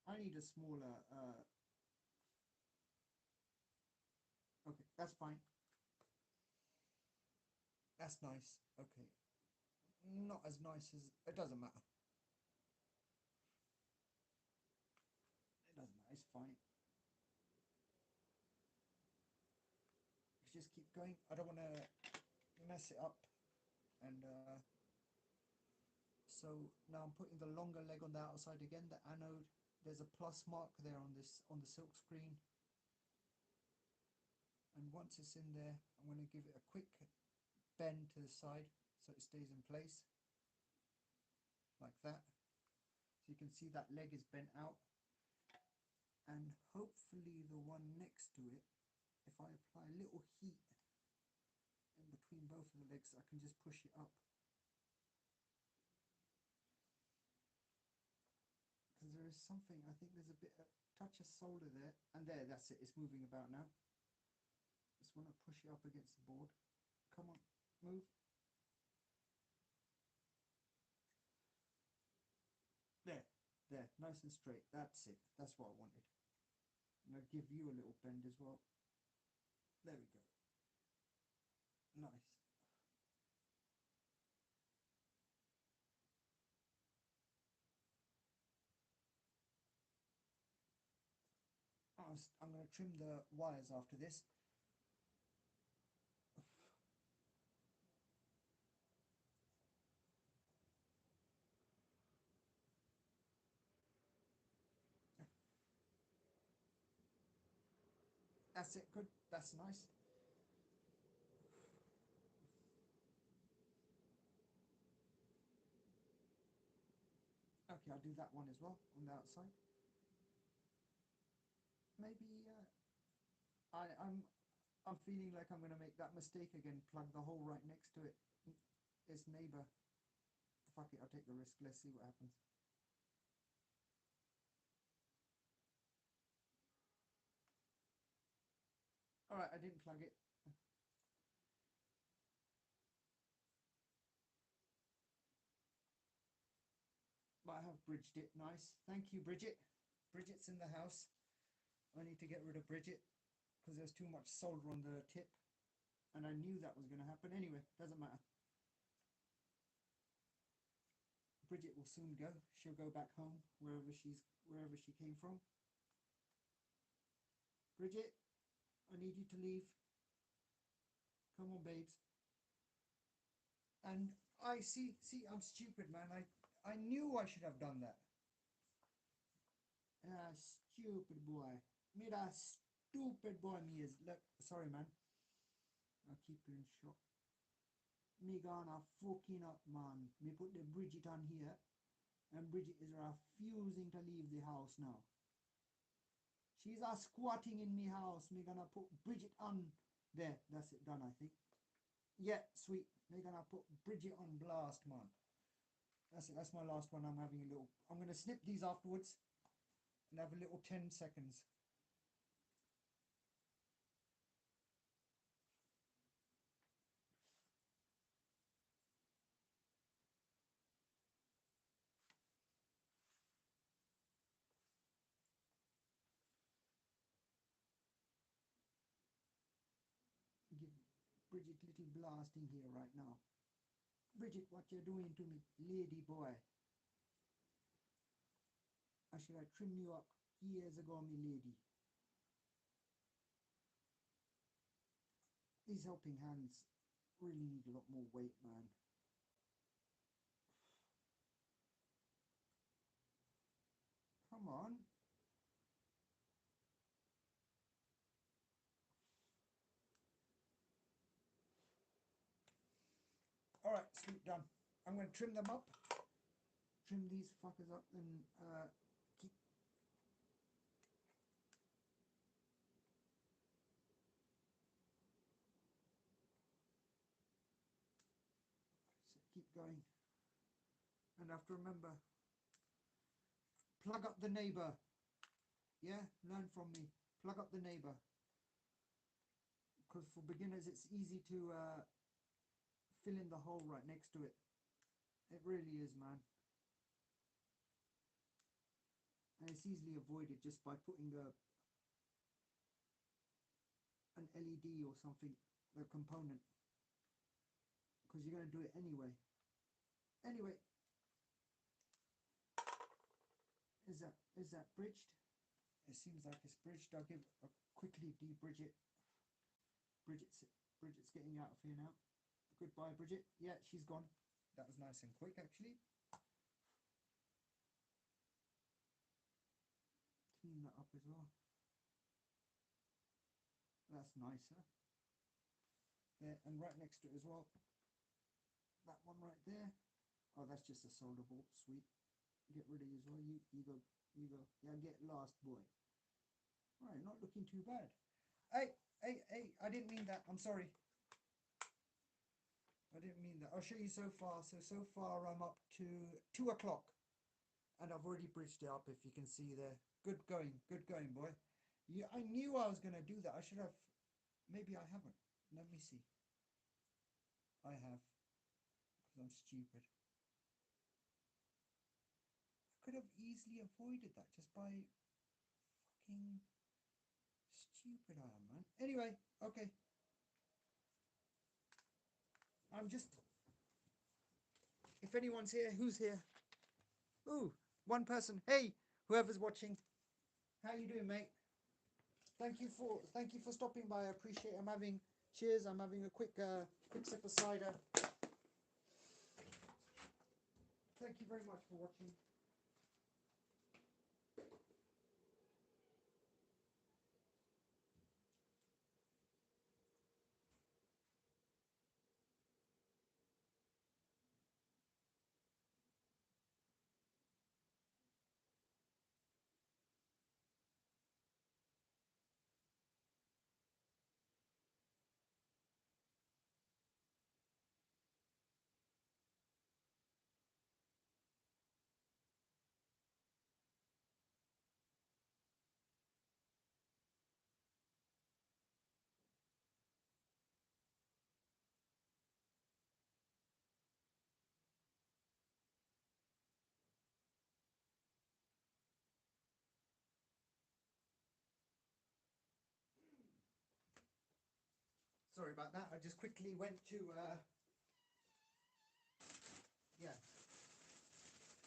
I need a smaller. Okay, that's fine. That's nice. Okay, not as nice as it doesn't matter. It doesn't matter. It's fine. Let's just keep going. I don't want to mess it up. And so now I'm putting the longer leg on the outside again. The anode. There's a plus mark there on this on the silk screen. And once it's in there, I'm going to give it a quick bend to the side so it stays in place like that. So you can see that leg is bent out, and hopefully the one next to it, if I apply a little heat in between both of the legs, I can just push it up, because there is something, I think there's a bit, a touch of solder there, and there, that's it, it's moving about now. Just want to push it up against the board. Come on, move. There, nice and straight. That's it. That's what I wanted. And I'll give you a little bend as well. There we go. Nice. I'm going to trim the wires after this. That's it, good. That's nice. Okay, I'll do that one as well on the outside. Maybe I'm feeling like I'm going to make that mistake again. Plug the hole right next to it. Its neighbor. Fuck it, I'll take the risk. Let's see what happens. All right, I didn't plug it. But I have bridged it. Nice. Thank you, Bridget. Bridget's in the house. I need to get rid of Bridget because there's too much solder on the tip, and I knew that was going to happen. Anyway, doesn't matter. Bridget will soon go. She'll go back home wherever she came from. Bridget, I need you to leave. Come on, babes. And I see, I'm stupid, man. I knew I should have done that. Ah, stupid boy. Me that stupid boy me is. Look, sorry, man. I'll keep you in shot. Me gonna fucking up, man. Me put the Bridget on here, and Bridget is refusing to leave the house now. She's squatting in me house. Me gonna put Bridget on there. That's it, done, I think. Yeah, sweet. Me gonna put Bridget on blast, man. That's it. That's my last one. I'm having a little. I'm gonna snip these afterwards, and have a little 10 seconds. Give Bridget little blast in here right now. Bridget, what you doing to me, lady boy? I should have trimmed you up years ago, my lady. These helping hands really need a lot more weight, man. Come on. Alright, sweet, done. I'm going to trim them up. Trim these fuckers up and keep. So keep going. And I have to remember, plug up the neighbor. Yeah, learn from me. Plug up the neighbor. Because for beginners, it's easy to fill in the hole right next to it. It really is, man. And it's easily avoided just by putting an LED or something, a component. Because you're going to do it anyway. Anyway, is that bridged? It seems like it's bridged. I'll quickly de-bridge it. Bridget's getting out of here now. Goodbye, Bridget. Yeah, she's gone. That was nice and quick, actually. Clean that up as well. That's nicer. There, and right next to it as well. That one right there. Oh, that's just a solder bolt. Sweet. Get rid of you as well. You go. Yeah, get lost, boy. Alright, not looking too bad. Hey, I didn't mean that. I'm sorry. I didn't mean that. I'll show you so far. So far I'm up to 2 o'clock. And I've already bridged it up, if you can see there. Good going, boy. Yeah, I knew I was going to do that. I should have. Maybe I haven't. Let me see. I have. Because I'm stupid. I could have easily avoided that just by fucking stupid I am, man. Anyway, okay. I'm just. If anyone's here, who's here? Ooh, one person. Hey, whoever's watching. How you doing, mate? Thank you for stopping by. I appreciate it. I'm having a quick sip of cider. Thank you very much for watching. Sorry about that. I just quickly went to yeah.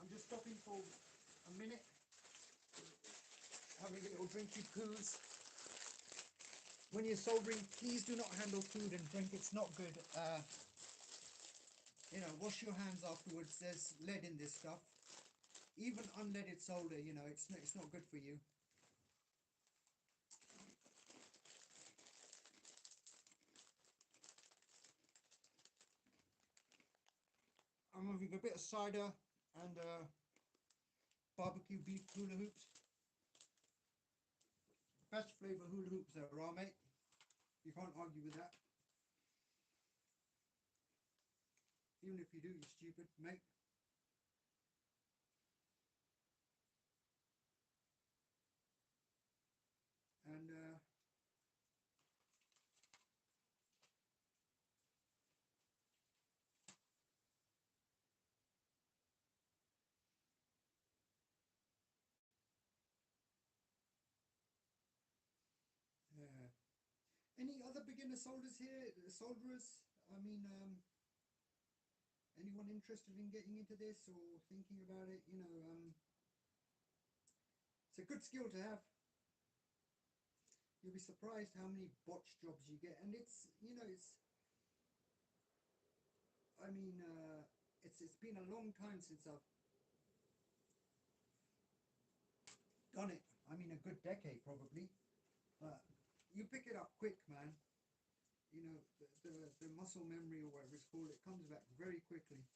I'm just stopping for a minute, having a little drinky poos. When you're soldering, please do not handle food and drink. It's not good. Wash your hands afterwards. There's lead in this stuff. Even unleaded solder, it's not good for you. I'm having a bit of cider and barbecue beef hula hoops. Best flavour hula hoops there are, mate. You can't argue with that. Even if you do, you're stupid, mate. And any other beginner solderers here? Solderers? I mean, anyone interested in getting into this or thinking about it? It's a good skill to have. You'll be surprised how many botch jobs you get, and it's, you know, I mean, it's been a long time since I've done it. I mean, a good decade probably. But you pick it up quick, man. You know, the muscle memory or whatever it's called, it comes back very quickly.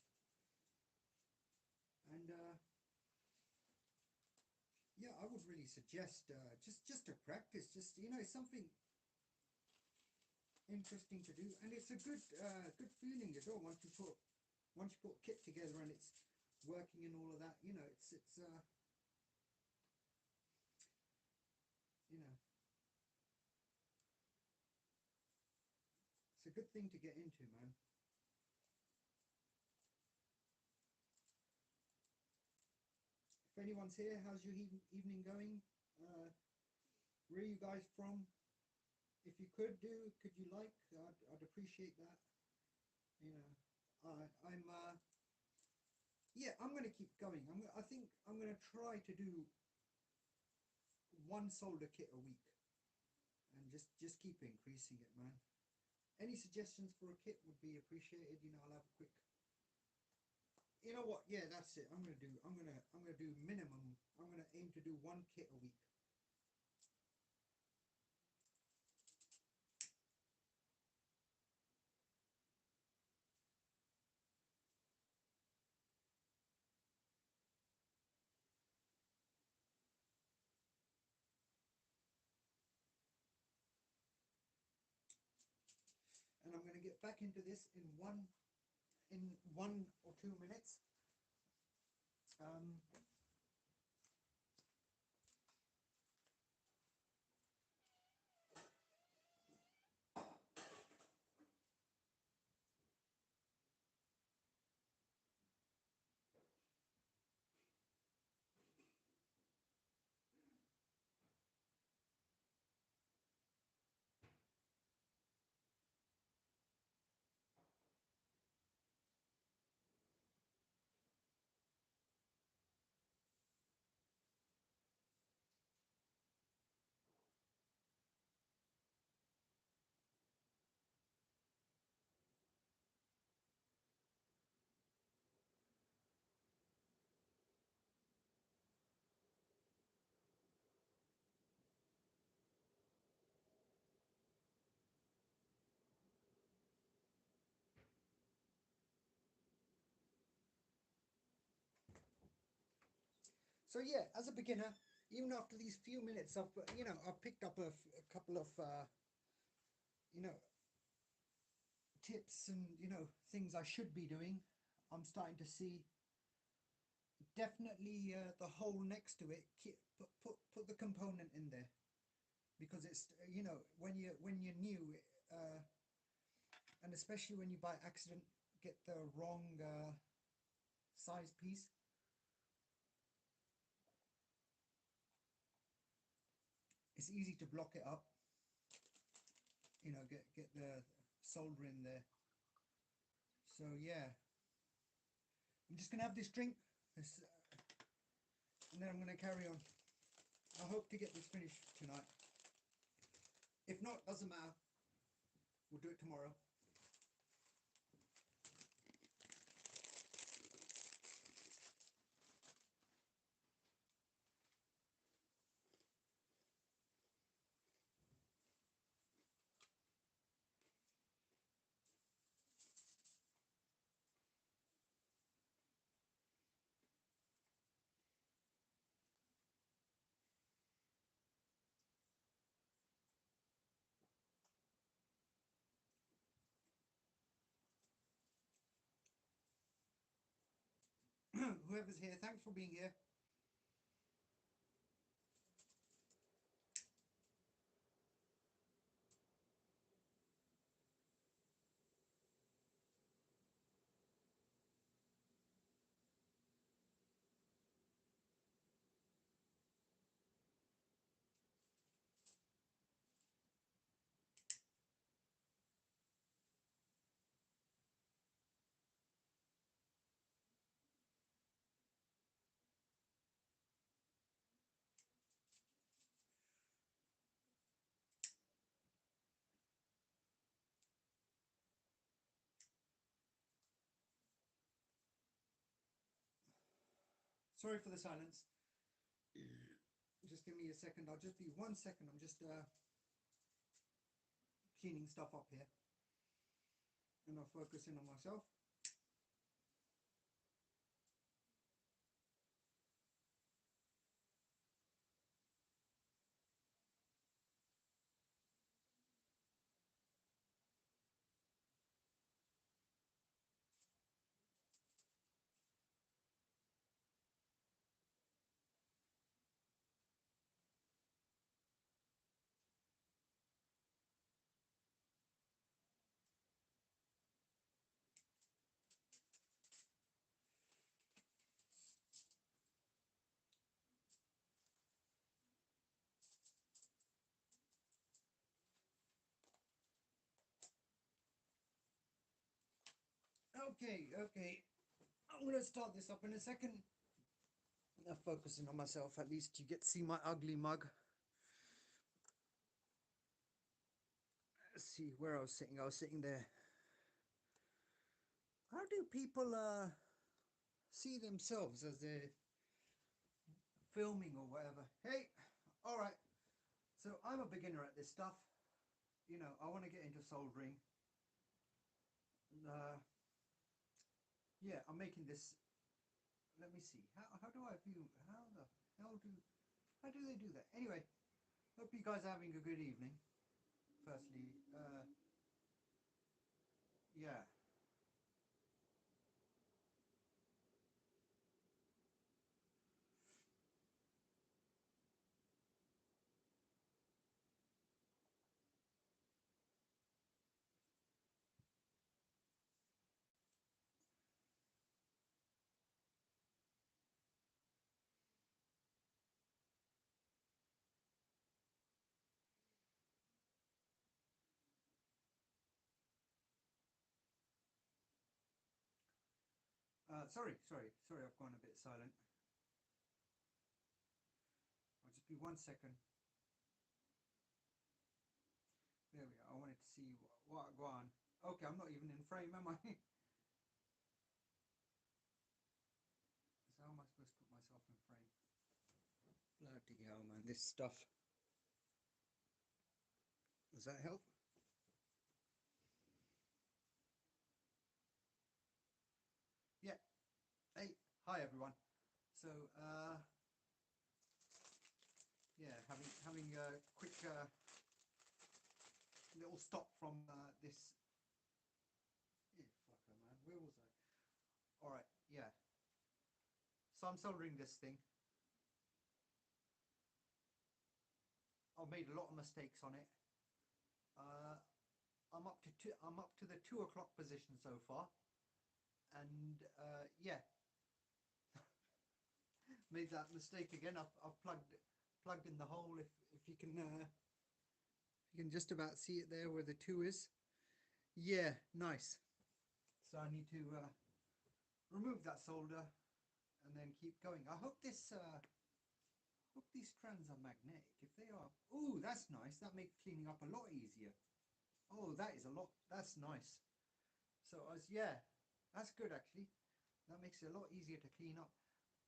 And yeah, I would really suggest just to practice. Just, you know, it's something interesting to do, and it's a good feeling as well once you put kit together and it's working and all of that. You know, it's you know, it's a good thing to get into, man. If anyone's here, how's your evening going? Where are you guys from? If you could you like? I'd appreciate that. You know, I'm yeah, I'm gonna keep going. I think I'm gonna try to do one solder kit a week, and just keep increasing it, man. Any suggestions for a kit would be appreciated. You know, I'll have a quick. You know what? Yeah, that's it. I'm gonna do minimum. I'm gonna aim to do one kit a week. And I'm gonna get back into this in 1 or 2 minutes. Um, so yeah, as a beginner, even after these few minutes, I've picked up a couple of you know tips and things I should be doing. I'm starting to see definitely the hole next to it. Put the component in there, because it's when you're new, uh, and especially when you by accident get the wrong size piece, it's easy to block it up. Get the solder in there. So yeah, I'm just gonna have this drink, this, and then I'm gonna carry on. I hope to get this finished tonight. If not, doesn't matter. We'll do it tomorrow. Whoever's here, thanks for being here. Sorry for the silence. Just give me a second. I'll just be 1 second. I'm just cleaning stuff up here, and I'll focus in on myself. Okay. I'm gonna start this up in a second. I'm focusing on myself. At least you get to see my ugly mug. Let's see where I was sitting. I was sitting there. How do people see themselves as they're filming or whatever? Hey, all right. So I'm a beginner at this stuff. You know, I want to get into soldering. Yeah, I'm making this. Let me see. How do I view? How the hell do? How do they do that? Anyway, hope you guys are having a good evening. Firstly, yeah. Sorry. I've gone a bit silent. I'll just be 1 second. There we go. I wanted to see what go on. Okay, I'm not even in frame, am I? So how am I supposed to put myself in frame? Bloody hell, man! This stuff. Does that help? Yeah. Hey, hi everyone. So, yeah, having a quick little stop from this. Yeah, fucker, man. Where was I? All right. Yeah. So I'm soldering this thing. I've made a lot of mistakes on it. Uh, I'm up to the 2 o'clock position so far, and yeah, made that mistake again. I've plugged in the hole. If you can just about see it there where the 2 is. Yeah, nice. So I need to remove that solder and then keep going. I hope these strands are magnetic. If they are, oh, that's nice. That makes cleaning up a lot easier. Oh, that is a lot. That's nice. So yeah, that's good actually. That makes it a lot easier to clean up.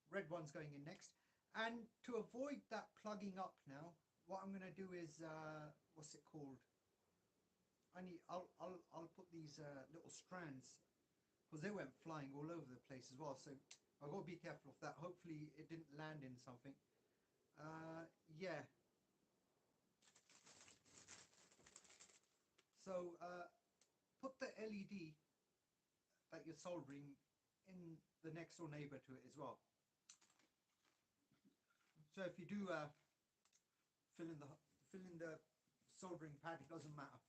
Red one's going in next. And to avoid that plugging up now, what I'm going to do is what's it called? I'll put these little strands, because they went flying all over the place as well. So I've got to be careful of that. Hopefully it didn't land in something. Yeah. So put the LED that you're soldering in the next door neighbor to it as well. So if you do fill in the soldering pad, it doesn't matter.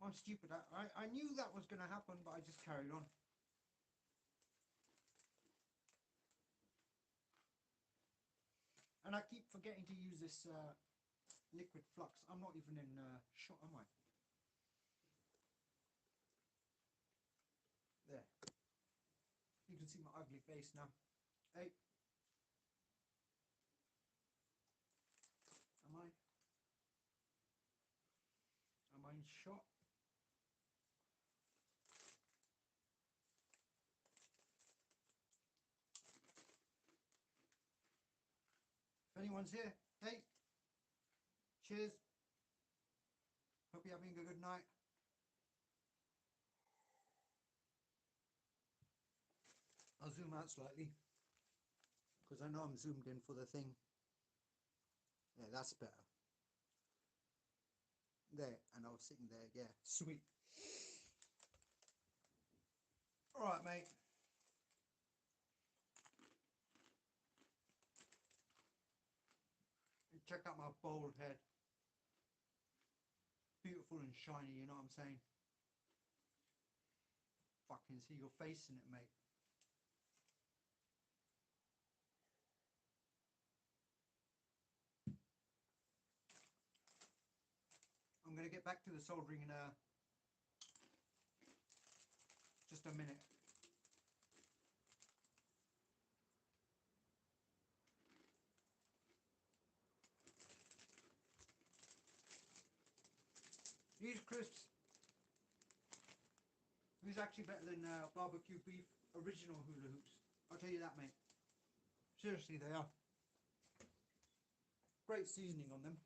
I'm stupid. I knew that was going to happen, but I just carried on. And I keep forgetting to use this liquid flux. I'm not even in shot, am I? There. You can see my ugly face now. Hey. Am I? Am I in shot? anyone's here, hey, cheers. Hope you're having a good night. I'll zoom out slightly because I know I'm zoomed in for the thing. Yeah, that's better. There, and I was sitting there. Yeah, sweet. All right, mate. Check out my bald head. Beautiful and shiny, you know what I'm saying? Fucking see your face in it, mate. I'm going to get back to the soldering in just a minute. These crisps, these are actually better than barbecue beef original hula hoops. I'll tell you that, mate. Seriously, they are. Great seasoning on them.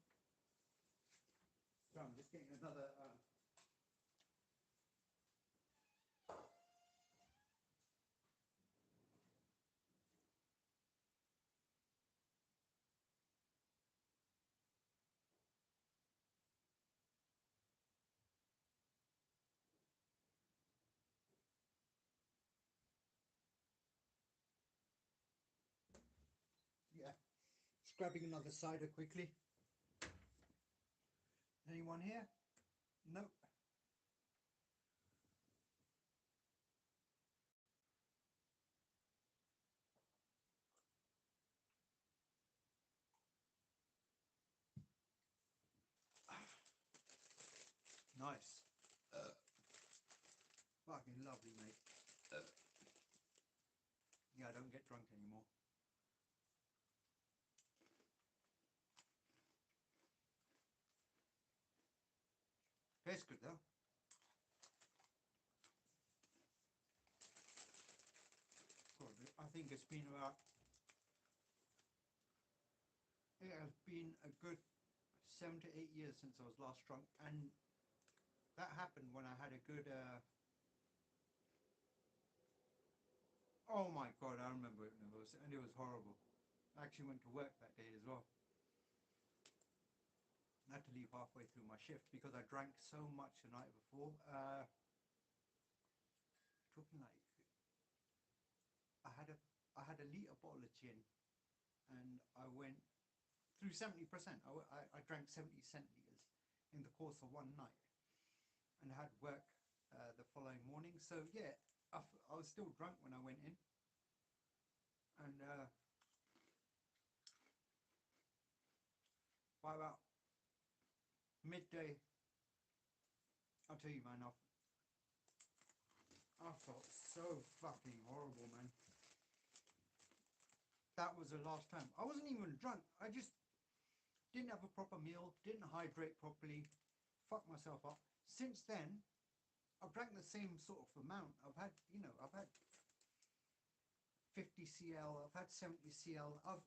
So I'm just getting another... yeah, just grabbing another cider quickly. Anyone here? Nope. Nice. Fucking lovely, mate. Yeah, I don't get drunk anymore. Tastes good though. I think it's been about... It has been a good 7 to 8 years since I was last drunk, and that happened when I had a good... Oh my god, I remember it, and it was horrible. I actually went to work that day as well. I had to leave halfway through my shift because I drank so much the night before. Talking like I had a litre bottle of gin, and I went through 70%. I drank 70 centilitres in the course of one night, and had work the following morning. So yeah, I was still drunk when I went in, and by about midday, I'll tell you, man, I felt so fucking horrible, man. That was the last time. I wasn't even drunk. I just didn't have a proper meal, didn't hydrate properly, fucked myself up. Since then, I've drank the same sort of amount. I've had, I've had 50 cl, I've had 70 cl, I've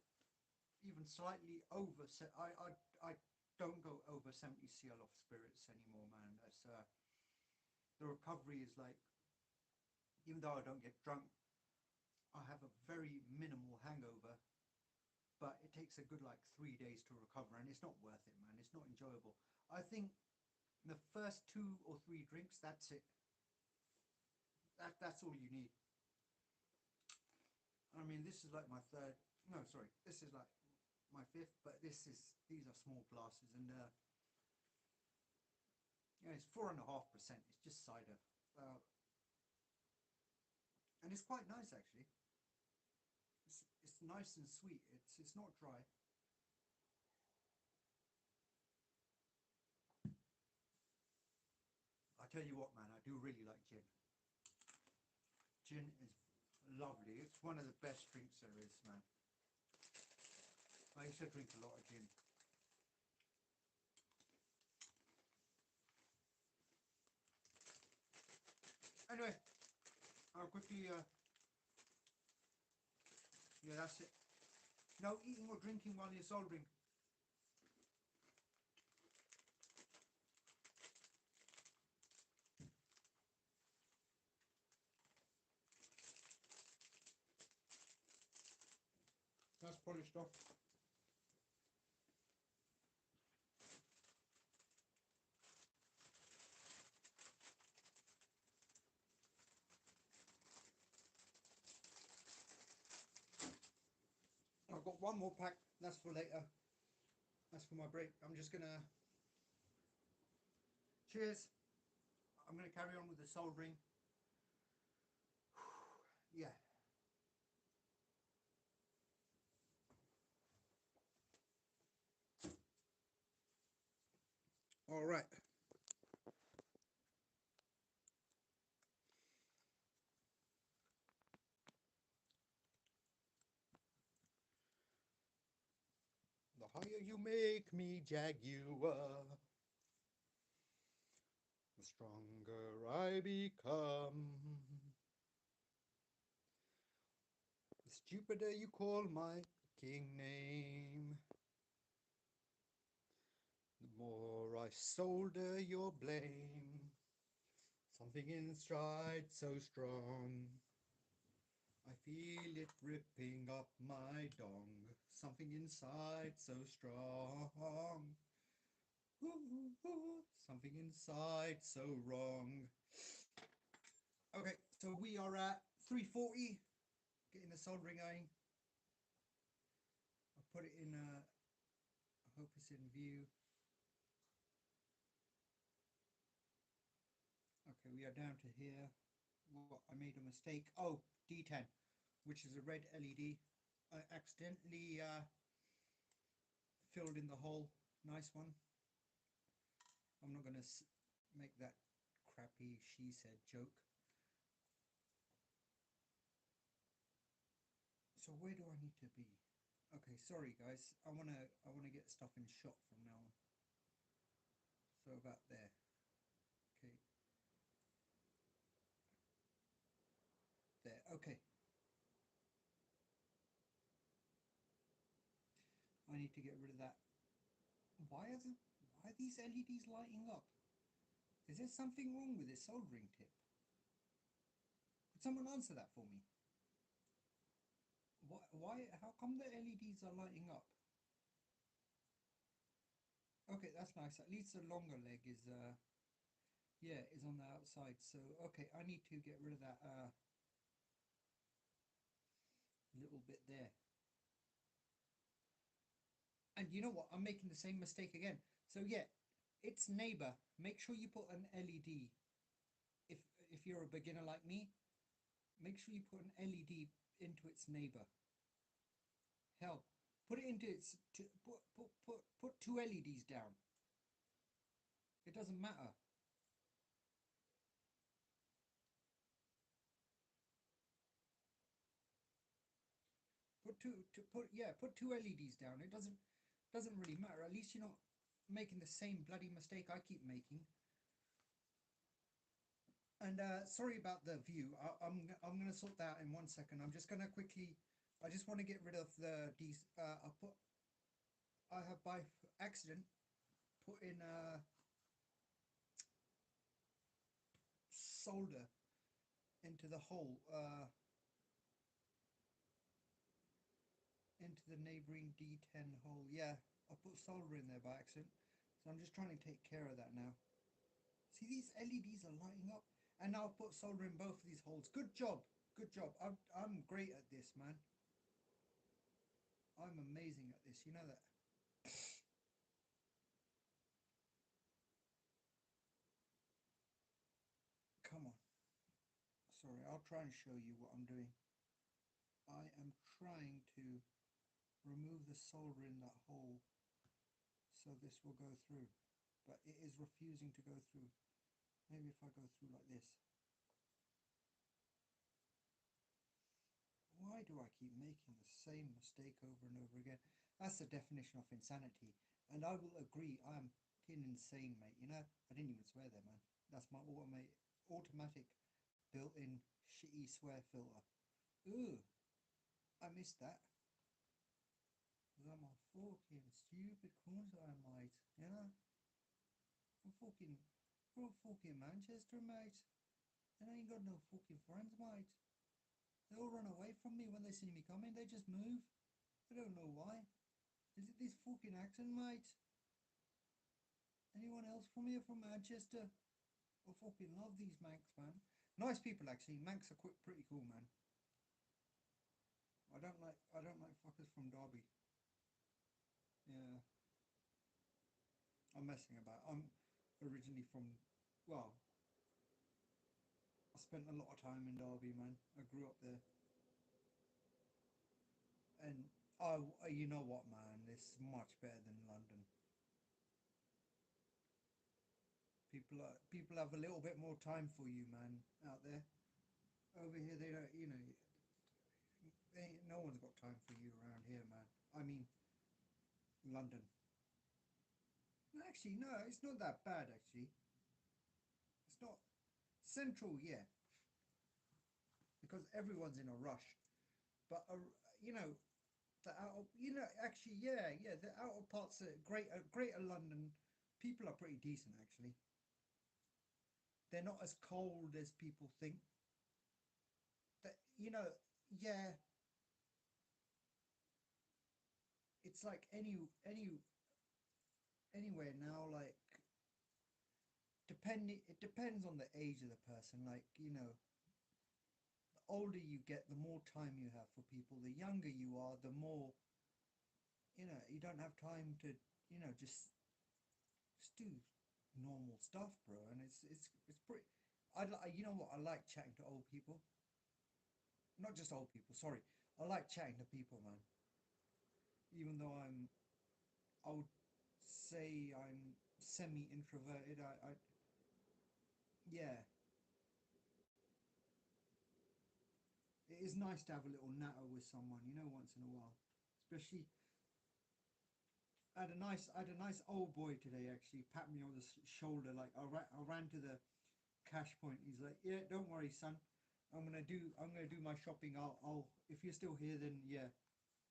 even slightly over... I don't go over 70 cl of spirits anymore, man. That's the recovery is like, even though I don't get drunk, I have a very minimal hangover, but it takes a good like 3 days to recover, and it's not worth it, man. It's not enjoyable. I think the first 2 or 3 drinks, that's it. That's all you need. I mean, this is like my third... No, sorry, this is like my 5th, but these are small glasses, and yeah, it's 4.5%. It's just cider, and it's quite nice actually. It's nice and sweet. It's not dry. I tell you what, man, I do really like gin. Gin is lovely. It's one of the best drinks there is, man. I used to drink a lot of gin. Anyway, I'll quickly... yeah, that's it. No eating or drinking while you're soldering. That's polished off. I've got one more pack, that's for later. That's for my break. I'm just gonna cheers. I'm gonna carry on with the soldering. Yeah. All right. The higher you make me, Jaguar, the stronger I become. The stupider you call my king name, the more I solder your blame. Something inside so strong, I feel it ripping up my dong. Something inside so strong. Something inside so wrong. Okay, so we are at 340, getting the soldering going. I'll put it in, I hope it's in view. Okay, we are down to here. What, I made a mistake. Oh, D10, which is a red LED. I accidentally filled in the hole. Nice one. I'm not going to make that crappy she said joke. So where do I need to be? Okay, sorry guys. I wanna get stuff in shot from now on. So about there. Okay. There. Okay. I need to get rid of that. Why are these LEDs lighting up? Is there something wrong with this soldering tip? Could someone answer that for me? How come the LEDs are lighting up? Okay, that's nice. At least the longer leg is yeah, is on the outside. So okay, I need to get rid of that little bit there. And you know what? I'm making the same mistake again. So yeah, its neighbor. Make sure you put an LED. If if you're a beginner like me, make sure you put an LED into its neighbor. Hell, put it into its put two LEDs down. It doesn't matter. Put two LEDs down. It doesn't really matter. At least you're not making the same bloody mistake I keep making. And sorry about the view. I'm gonna sort that out in 1 second. I'm just gonna quickly. I just want to get rid of the I have by accident put in solder into the hole into the neighboring D10 hole. Yeah, I put solder in there by accident. So I'm just trying to take care of that now. See, these LEDs are lighting up, and now I've put solder in both of these holes. Good job, good job. I'm great at this, man. I'm amazing at this. You know that. Come on. Sorry, I'll try and show you what I'm doing. I am trying to remove the solder in that hole so this will go through, but it is refusing to go through. Maybe if I go through like this. Why do I keep making the same mistake over and over again? That's the definition of insanity. And I will agree, I'm insane, mate. You know, I didn't even swear there, man. That's my automatic built-in shitty swear filter. Ooh, I missed that. I'm a fucking stupid cunt, I might, you know? I'm fucking, from fucking Manchester, mate. And I ain't got no fucking friends, mate. They all run away from me when they see me coming. They just move. I don't know why. Is it this fucking accent, mate? Anyone else from here from Manchester? I fucking love these Manx, man. Nice people, actually. Manx are pretty cool, man. I don't like fuckers from Derby. Yeah, I'm messing about. I'm originally from, well, I spent a lot of time in Derby, man. I grew up there, and oh, you know what, man? It's much better than London. People have a little bit more time for you, man. Out there, over here, they don't. You know, no one's got time for you around here, man. I mean, London. Actually, no, it's not that bad. Actually, it's not central, yeah, because everyone's in a rush. But you know, the outer, actually, yeah, yeah, the outer parts of Greater London, people are pretty decent actually. They're not as cold as people think. That yeah, it's like anywhere now. Like it depends on the age of the person. Like the older you get, the more time you have for people. The younger you are, the more you don't have time to just do normal stuff, bro. And it's pretty. You know what? I like chatting to old people. Not just old people. Sorry, I like chatting to people, man. Even though I would say I'm semi-introverted. Yeah, it is nice to have a little natter with someone, once in a while. Especially, I had a nice old boy today. Actually, pat me on the shoulder. Like I ran to the cash point. He's like, "Yeah, don't worry, son. I'm gonna do my shopping. If you're still here, then yeah,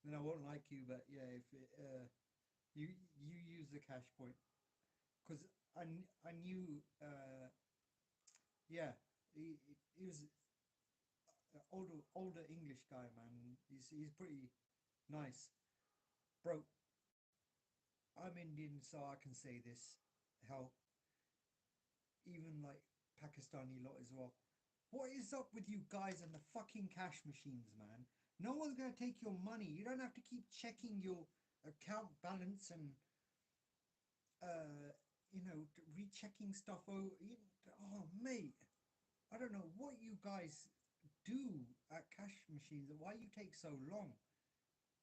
then I won't like you. But yeah, if it, you use the cash point, because I knew yeah, he was an older English guy, man. He's pretty nice, bro. I'm Indian, so I can say this. Hell, even like Pakistani lot as well. What is up with you guys and the fucking cash machines, man? No one's gonna take your money. You don't have to keep checking your account balance and uh, rechecking stuff. Oh, mate, I don't know what you guys do at cash machines and why you take so long.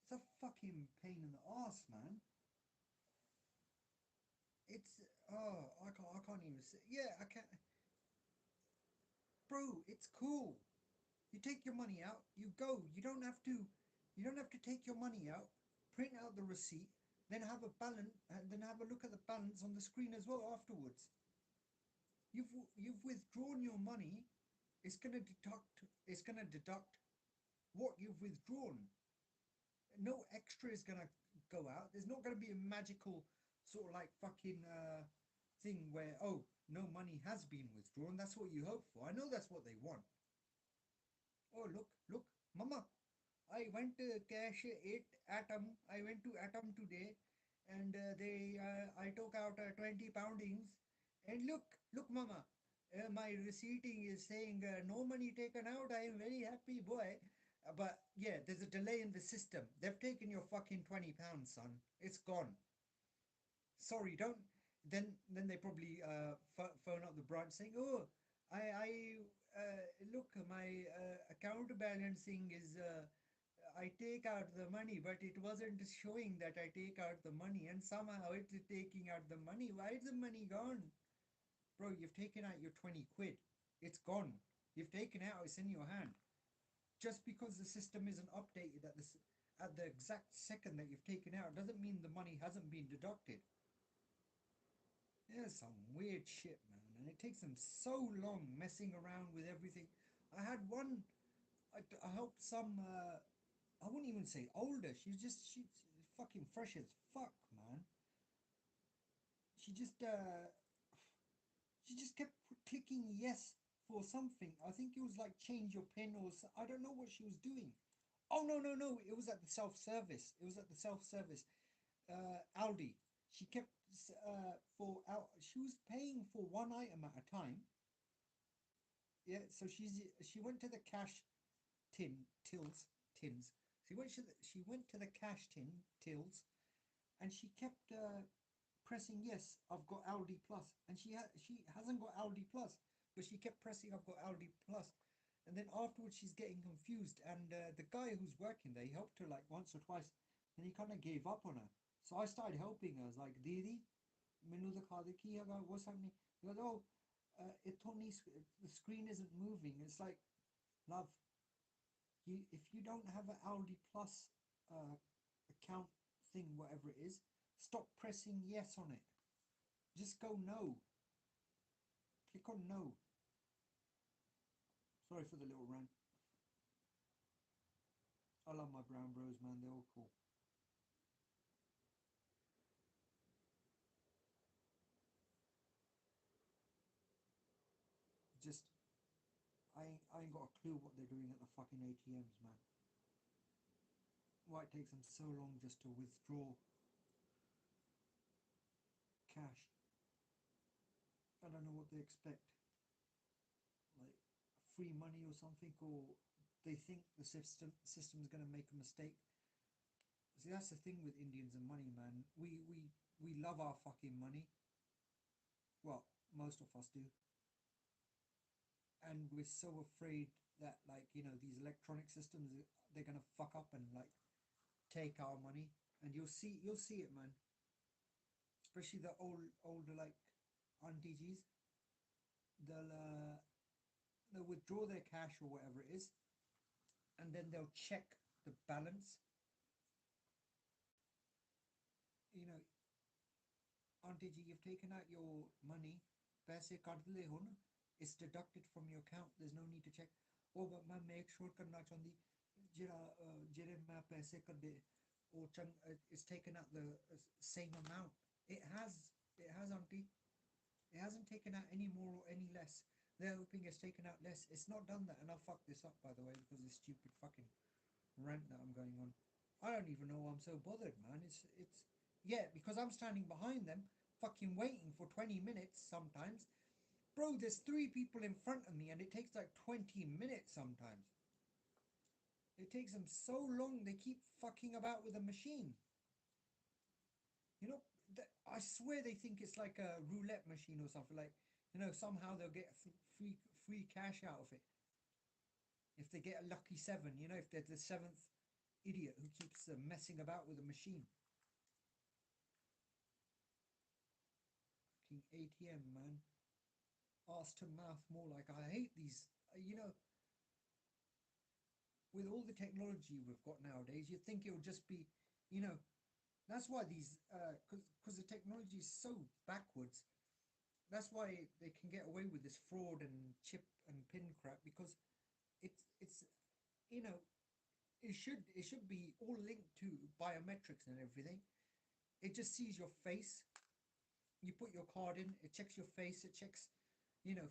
It's a fucking pain in the ass, man. It's I can't even say. Yeah, I can't, bro. It's cool. You take your money out, you go. You don't have to take your money out, print out the receipt, then have a balance, and then have a look at the balance on the screen as well afterwards. You've withdrawn your money. It's gonna deduct what you've withdrawn. No extra is gonna go out. There's not gonna be a magical sort of like fucking thing where, oh, no money has been withdrawn. That's what you hope for. I know that's what they want. Oh, look, mama, I went to cash it Atom. I went to Atom today, and they I took out 20 poundings. And look, mama, my receipting is saying no money taken out. I am very happy, boy. But yeah, there's a delay in the system. They've taken your fucking £20, son. It's gone. Sorry, don't. Then they probably phone up the branch saying, "Oh, I look, my account balancing is I take out the money, but it wasn't showing that I take out the money, and somehow it's taking out the money. Why is the money gone, bro? You've taken out your 20 quid. It's gone. You've taken it out. It's in your hand. Just because the system isn't updated at the exact second that you've taken out doesn't mean the money hasn't been deducted." There's some weird shit, man, and it takes them so long messing around with everything. I had one. I helped some. I wouldn't even say older. She's fucking fresh as fuck, man. She just uh, she just kept clicking yes for something. I think it was like change your pin or I don't know what she was doing. Oh no no no! It was at the self service. It was at the self service. Aldi. She kept she was paying for one item at a time. Yeah, so she went to the cash tills tins. She went to the cash tills, and she kept pressing yes. I've got Aldi Plus, and she hasn't got Aldi Plus, but she kept pressing I've got Aldi Plus, and then afterwards she's getting confused, and the guy who's working there, he helped her like once or twice, and he kind of gave up on her. So I started helping her. I was like, Didi, menu दिखा दे कि what's happening? He goes, oh, the screen isn't moving. It's like, love, if you don't have an Aldi Plus account thing, whatever it is, stop pressing yes on it. Just go no. Click on no. Sorry for the little rant. I love my brown bros, man. They're all cool. Just I ain't got a clue what they're doing at the fucking ATMs, man. Why it takes them so long just to withdraw cash. I don't know what they expect. Like free money or something, or they think the system's gonna make a mistake. See, that's the thing with Indians and money, man. We love our fucking money. Well, most of us do, and we're so afraid that, like, these electronic systems, they're gonna fuck up and like take our money. And you'll see it, man. Especially the older like auntie G's, they'll withdraw their cash or whatever it is, and then they'll check the balance. You know, auntie G, you've taken out your money, पैसे काट ले हो ना, it's deducted from your account. There's no need to check. Oh, but मैं make sure करना चाहती जेरे मैं पैसे कर दे or it's taken out the same amount. It has auntie. It hasn't taken out any more or any less. They're hoping it's taken out less. It's not done that, and I'll fuck this up, by the way, because of this stupid fucking rant that I'm going on. I don't even know why I'm so bothered, man. It's yeah, because I'm standing behind them, fucking waiting for 20 minutes sometimes. Bro, there's three people in front of me, and it takes like 20 minutes sometimes. It takes them so long. They keep fucking about with the machine. You know, I swear they think it's like a roulette machine or something. Like, somehow they'll get free cash out of it if they get a lucky seven. If they're the seventh idiot who keeps messing about with the machine. Fucking ATM, man. Ass to mouth more. Like, I hate these. With all the technology we've got nowadays, you'd think it would just be, that's why these, because the technology is so backwards. That's why they can get away with this fraud and chip and pin crap, because it's you know it should be all linked to biometrics and everything. It just sees your face. You put your card in, it checks your face, it checks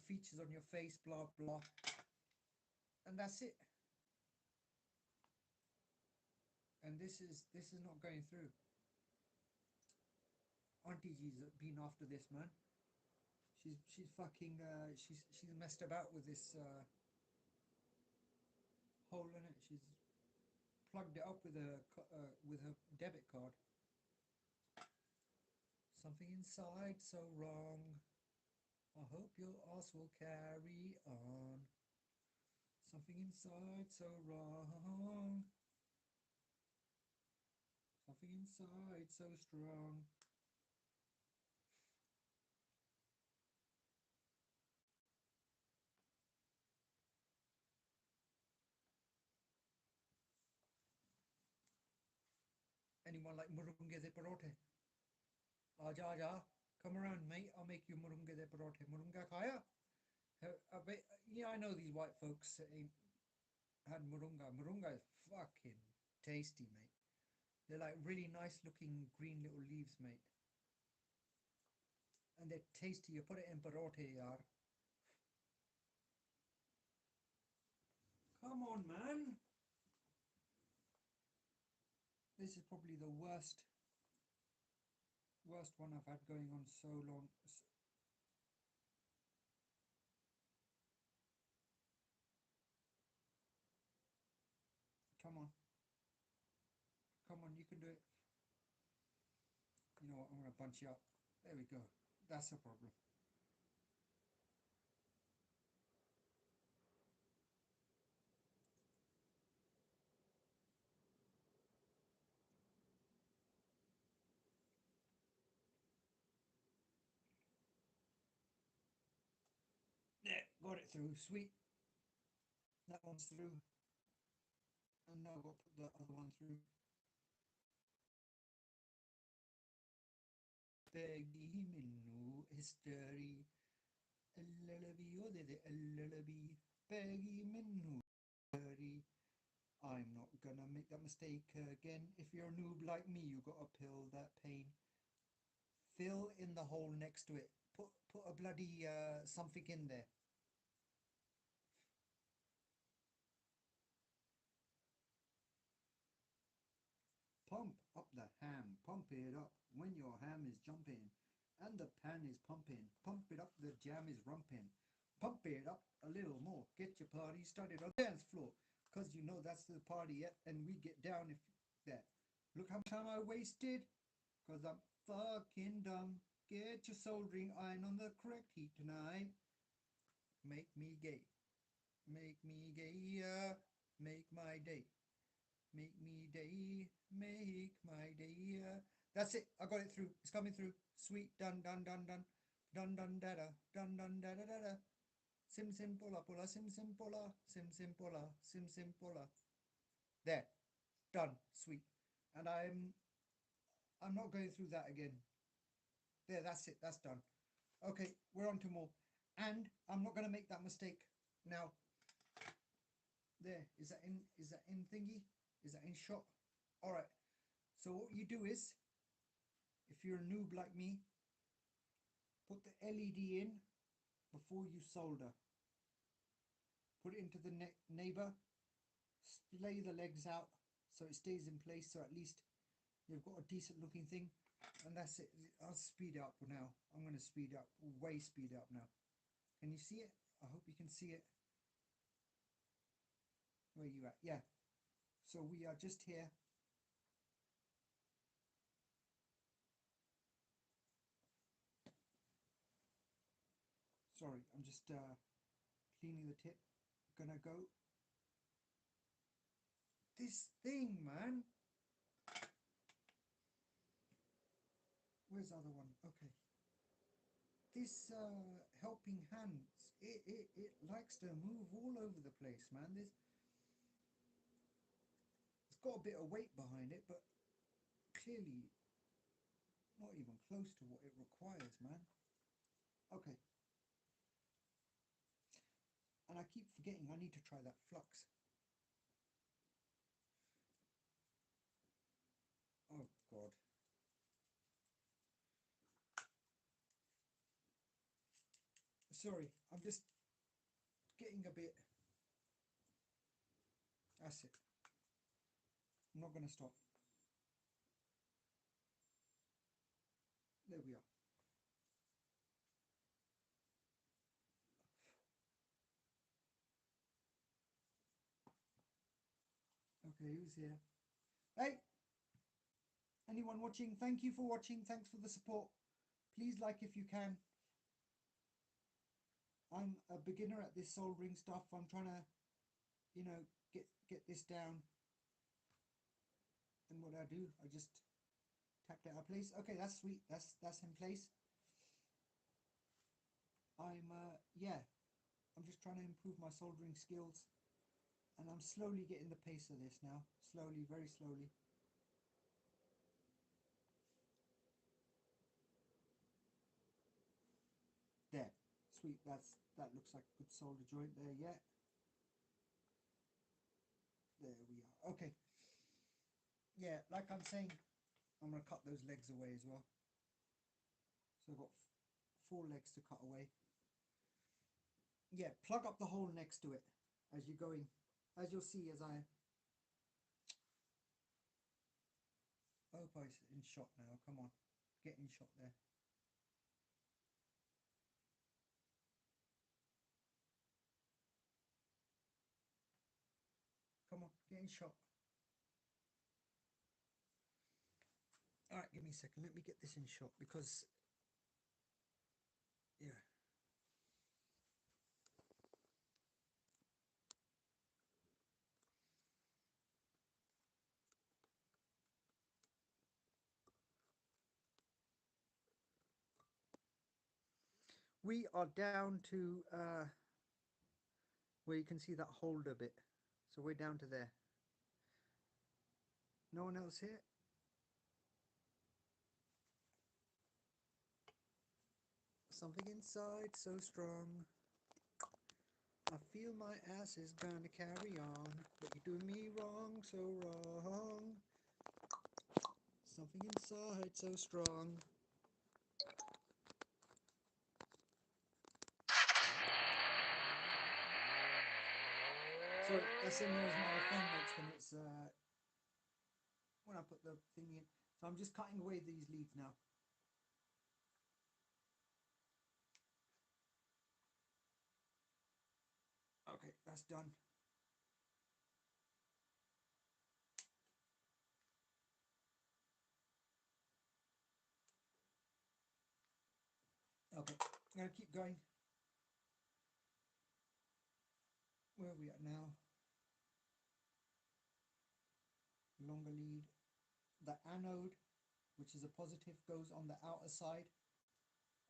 features on your face, blah blah, and that's it. And this is not going through. Auntie G's been after this, man. She's fucking she's messed about with this hole in it. She's plugged it up with her debit card. Something inside so wrong. I hope your ass will carry on. Something inside so wrong. Something inside so strong. Anyone like murunge de parothe? Aja aja. Come around, mate. I'll make you murunge de parothe. Murunga kaya? Yeah, I know these white folks ain't had murunga. Murunga is fucking tasty, mate. They're like really nice looking green little leaves, mate. And they're tasty. You put it in parote, yaar. Come on, man. This is probably the worst one I've had going on so long. Come on. Come on, you can do it. You know what, I'm going to bunch you up. There we go. That's a problem. There, got it through. Sweet. That one's through. And now I'll put the other one through. Peggy Minnu history. A lullaby, oh, a lullaby. Peggy Minnu history. I'm not gonna make that mistake again. If you're a noob like me, you gotta pill that pain. Fill in the hole next to it. Put a bloody something in there. Pump up the ham, pump it up when your ham is jumping and the pan is pumping. Pump it up, the jam is rumping. Pump it up a little more. Get your party started on the dance floor, cause you know that's the party and we get down if that. Look how much time I wasted, cause I'm fucking dumb. Get your soldering iron on the correct heat tonight. Make me gay. Make me gay. Make my day. Make me day, make my day. That's it. I got it through. It's coming through. Sweet. Done, done, done, done. Done, done, dada. Done, done, dada, dada. Sim, sim, pola, pola, sim, sim, pola. Sim, sim, pola. Sim, sim, pola. There. Done. Sweet. And I'm not going through that again. There, that's it. That's done. Okay, we're on to more. And I'm not going to make that mistake. Now, there. Is that in thingy? Is that in shot? All right. So what you do is, if you're a noob like me, put the LED in before you solder. Put it into the neighbor, splay the legs out so it stays in place, so at least you've got a decent looking thing. And that's it. I'll speed up now. I'm going to speed up, way speed up now. Can you see it? I hope you can see it. Where you at? Yeah. So we are just here. Sorry, I'm just cleaning the tip. Gonna go. This thing, man. Where's the other one? Okay. This helping hand, it likes to move all over the place, man. It's got a bit of weight behind it, but clearly not even close to what it requires, man. Okay. And I keep forgetting I need to try that flux. Oh, God. Sorry, I'm just getting a bit... That's it. I'm not going to stop. There we are. Okay, who's here? Hey! Anyone watching? Thank you for watching. Thanks for the support. Please like if you can. I'm a beginner at this soldering stuff. I'm trying to, you know, get this down. And what I do, I just tap that out of place. Okay, that's sweet. That's in place. Yeah, I'm just trying to improve my soldering skills, and I'm slowly getting the pace of this now. Slowly, very slowly. There, sweet. That looks like a good solder joint there. Yeah. There we are. Okay. Yeah, like I'm saying, I'm going to cut those legs away as well. So I've got 4 legs to cut away. Yeah, plug up the hole next to it as you're going, as you'll see as I hope I'm in shot now. Come on, get in shot there. Come on, get in shot. Alright, give me a second, let me get this in shot because, yeah. We are down to where you can see that holder bit. So we're down to there. No one else here? Something inside so strong. I feel my ass is gonna carry on, but you're doing me wrong, so wrong. Something inside so strong. So that's the noise my phone makes when it's when I put the thing in. So I'm just cutting away these leads now. Okay, that's done. Okay, I'm gonna keep going. Where are we at now? Longer lead. The anode, which is a positive, goes on the outer side,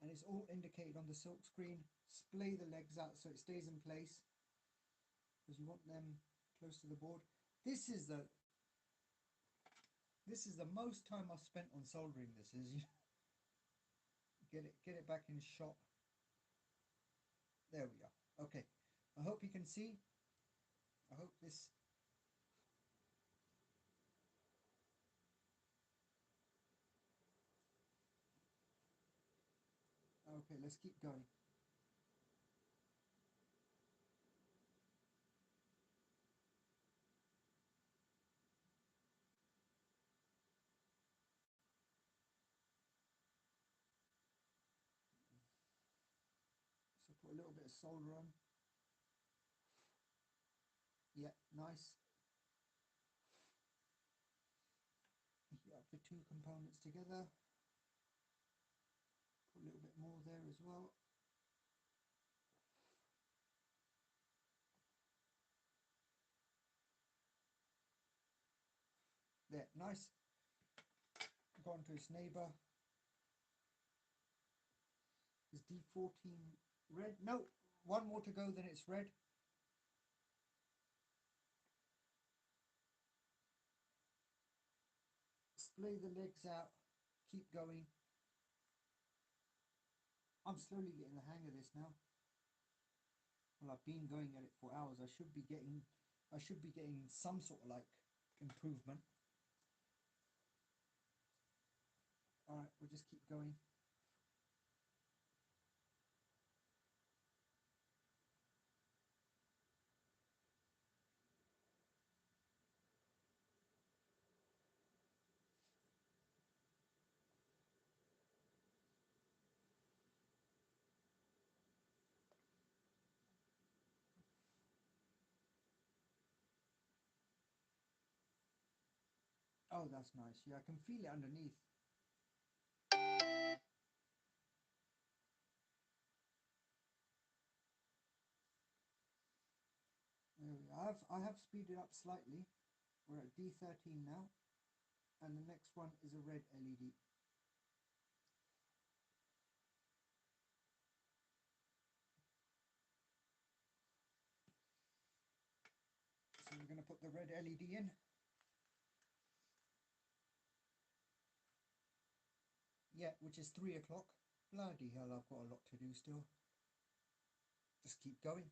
and it's all indicated on the silk screen. Splay the legs out so it stays in place, because you want them close to the board. This is the most time I've spent on soldering. This is get it back in shot. There we are. Okay, I hope you can see. I hope this. Okay, let's keep going. So put a little bit of solder on. Yeah, nice. Heat up the 2 components together. Put a little bit more there as well. There, nice. Go on to its neighbour. Is D14 red? No, 1 more to go, then it's red. Splay the legs out. Keep going. I'm slowly getting the hang of this now. Well, I've been going at it for hours. I should be getting some sort of like improvement. Alright, we'll just keep going. Oh, that's nice. Yeah, I can feel it underneath. There we are. I have speeded up slightly. We're at D13 now, and the next one is a red LED. So we're going to put the red LED in. Yeah, which is 3 o'clock. Bloody hell, I've got a lot to do still. Just keep going.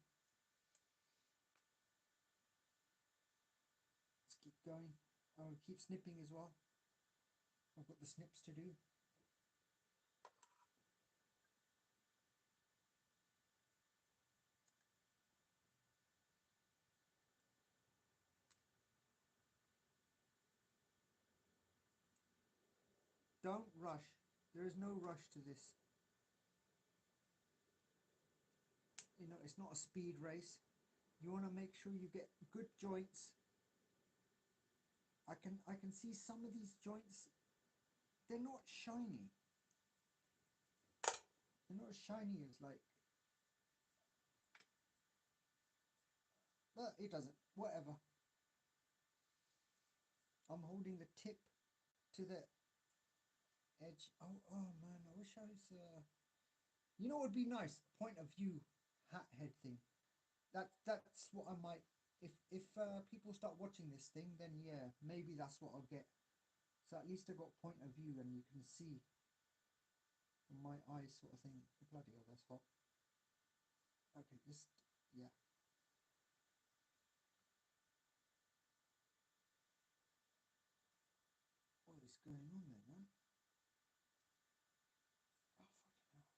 Let's keep going. I'll keep snipping as well. I've got the snips to do. Don't rush. There is no rush to this. You know, it's not a speed race. You want to make sure you get good joints. I can see some of these joints, they're not shiny. They're not as shiny as like, but it doesn't. Whatever. I'm holding the tip to the edge. Oh man, I wish I was. You know what would be nice? Point of view hat head thing. That's what I might. If people start watching this thing, then yeah, maybe that's what I'll get. So at least I got point of view, and you can see my eyes, sort of thing. Bloody hell, that's hot. Okay, just yeah. What is going on there, man? Oh fucking hell.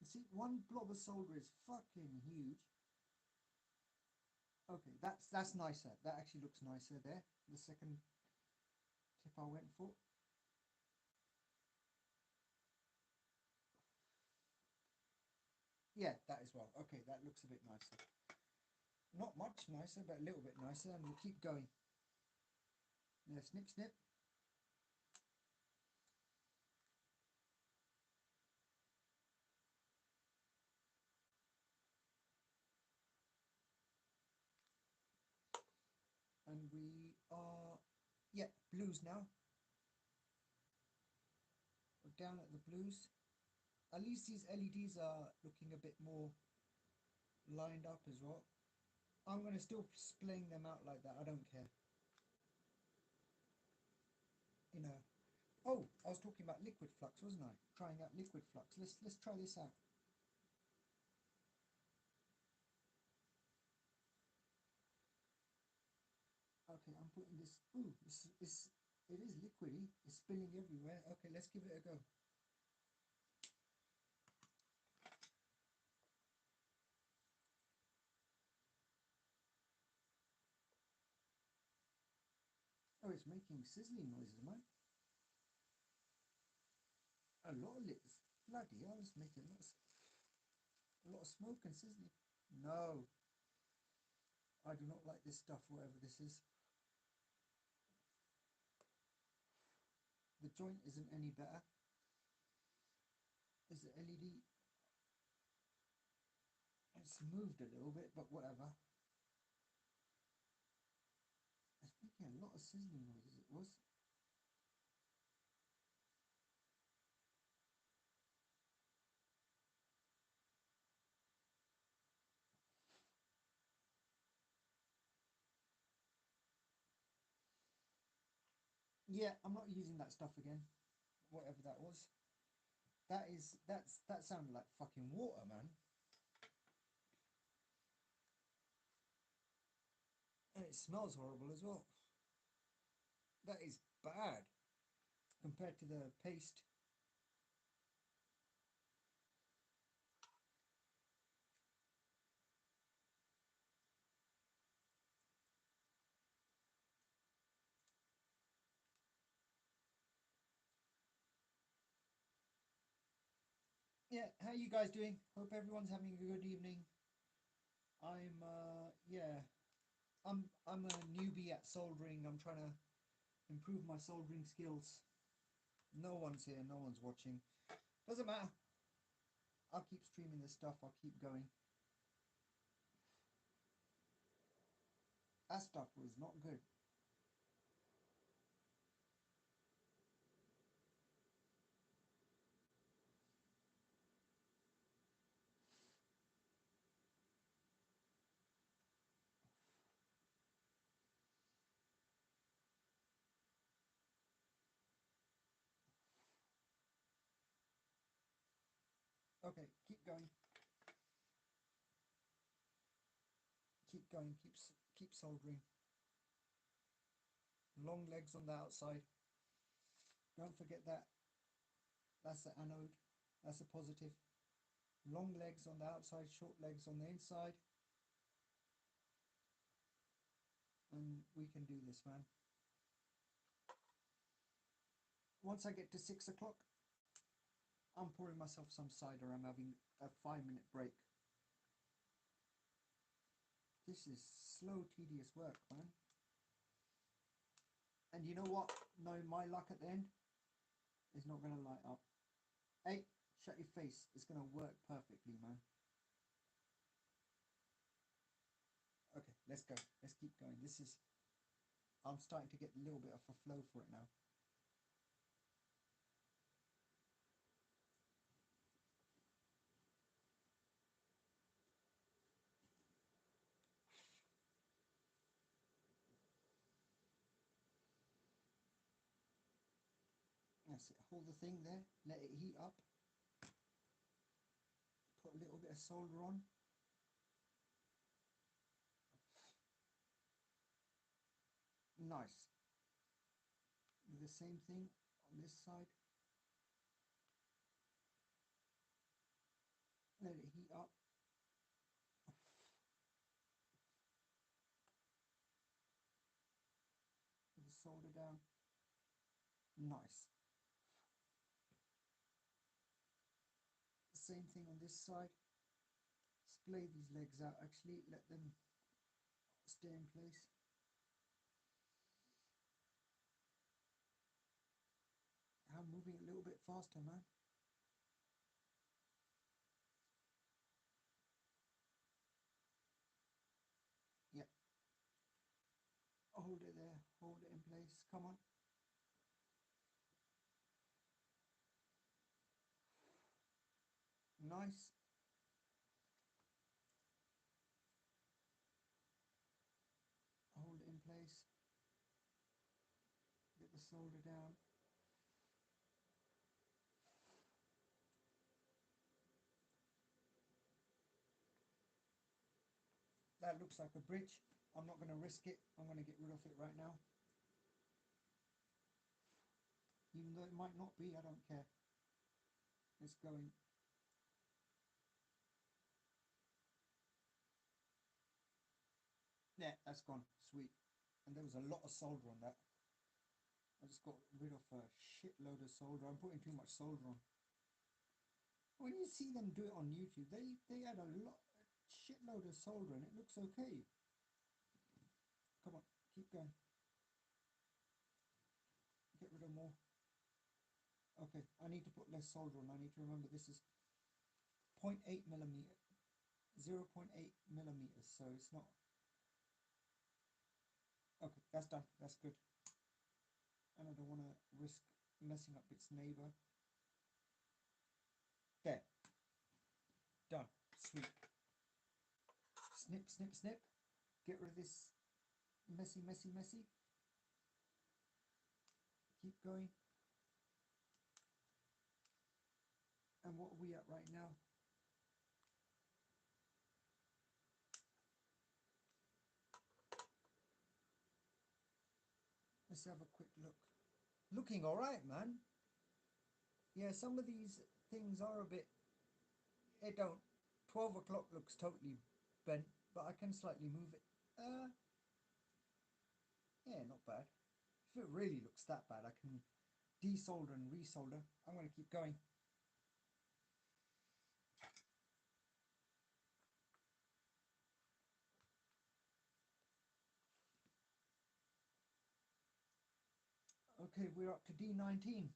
You see, one blob of solder is fucking huge. Okay, that's nicer. That actually looks nicer there. The second tip I went for. Yeah, that as well. Okay, that looks a bit nicer. Not much nicer, but a little bit nicer, and we'll keep going. Yeah, snip, snip. And we are, yeah, blues now. We're down at the blues. At least these LEDs are looking a bit more lined up as well. I'm going to still splaying them out like that. I don't care. You know. Oh, I was talking about liquid flux, wasn't I? Trying out liquid flux. Let's try this out. Okay, I'm putting this. Ooh, it is liquidy. It's spilling everywhere. Okay, let's give it a go. Oh, it's making sizzling noises, man. A lot of it. Bloody hell, it's making a lot of smoke and sizzling. No, I do not like this stuff, whatever this is. The joint isn't any better. Is the LED? It's moved a little bit, but whatever. It's making a lot of sizzling noises. It was. Yeah, I'm not using that stuff again. Whatever that was. That sounded like fucking water, man. And it smells horrible as well. That is bad compared to the paste. Yeah, how you guys doing? Hope everyone's having a good evening. I'm yeah, I'm a newbie at soldering. I'm trying to improve my soldering skills. No one's here, no one's watching. Doesn't matter. I'll keep streaming this stuff. I'll keep going. That stuff was not good. Okay, keep going. Keep going, keep soldering. Long legs on the outside. Don't forget that. That's the anode. That's a positive. Long legs on the outside, short legs on the inside. And we can do this, man. Once I get to 6 o'clock, I'm pouring myself some cider. I'm having a 5-minute break. This is slow, tedious work, man. And you know what? Knowing my luck at the end is not going to light up. Hey, shut your face. It's going to work perfectly, man. Okay, let's go. Let's keep going. I'm starting to get a little bit of a flow for it now. That's it. Hold the thing there. Let it heat up. Put a little bit of solder on. Nice. Do the same thing on this side. Let it heat up. Put the solder down. Nice. Same thing on this side. Splay these legs out actually. Let them stay in place. I'm moving a little bit faster, man. Yep. Hold it there. Hold it in place. Come on. Nice. Hold it in place. Get the solder down. That looks like a bridge. I'm not going to risk it. I'm going to get rid of it right now. Even though it might not be, I don't care. It's going. Yeah, that's gone. Sweet. And there was a lot of solder on that. I just got rid of a shitload of solder. I'm putting too much solder on. When you see them do it on YouTube, they add a shitload of solder and it looks okay. Come on, keep going. Get rid of more. Okay, I need to put less solder on. I need to remember this is 0.8 millimeter, 0.8 millimeters, so it's not. Okay, that's done. That's good. And I don't want to risk messing up its neighbor. There. Done. Sweet. Snip, snip, snip. Get rid of this messy, messy, messy. Keep going. And what are we at right now? Let's have a quick look. Looking all right, man. Yeah, some of these things are a bit. It don't. 12 o'clock looks totally bent, but I can slightly move it. Yeah, not bad. If it really looks that bad, I can desolder and resolder. I'm going to keep going. Okay, we're up to D19.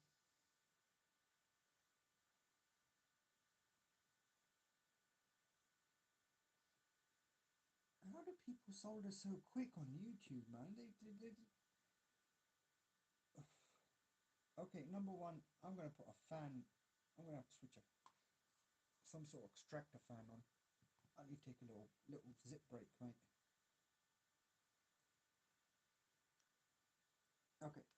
How do people solder so quick on YouTube, man? Okay, number one, I'm going to put a fan. I'm going to have to switch some sort of extractor fan on. I need to take a little zip break, mate. Okay.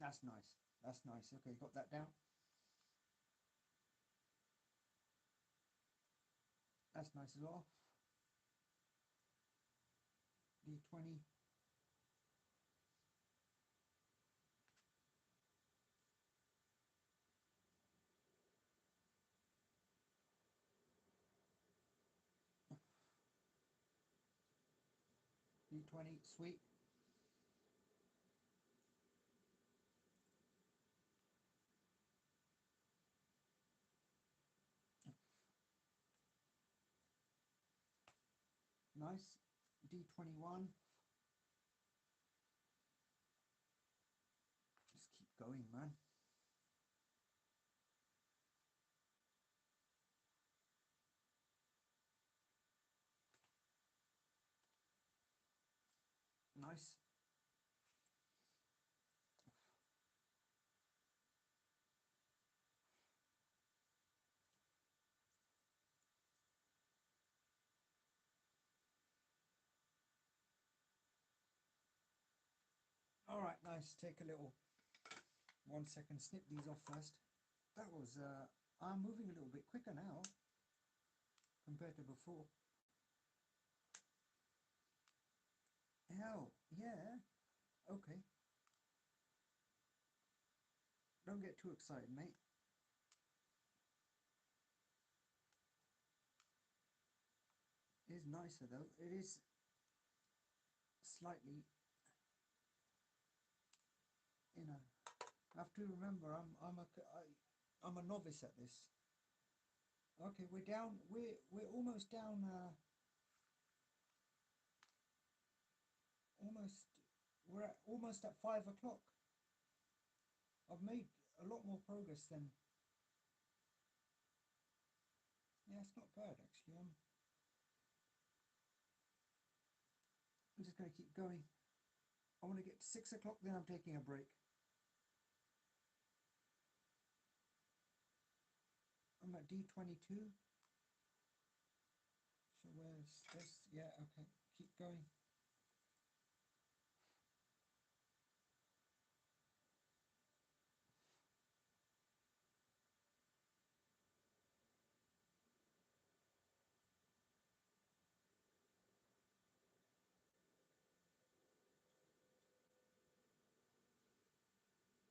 That's nice. That's nice. Okay, got that down. That's nice as well. D20. D20, sweet. Nice. D21. Just keep going, man. Nice. All right, nice. Take a little 1 second. Snip these off first. That was. I'm moving a little bit quicker now compared to before. Hell, yeah. Okay. Don't get too excited, mate. It is nicer though. It is slightly, you know. I have to remember I'm a novice at this. Okay, we're down. We're almost down. Almost. We're almost at 5 o'clock. I've made a lot more progress than. Yeah, it's not bad actually. I'm just going to keep going. I want to get to 6 o'clock, then I'm taking a break. I'm at D22. So where's this? Yeah, okay. Keep going.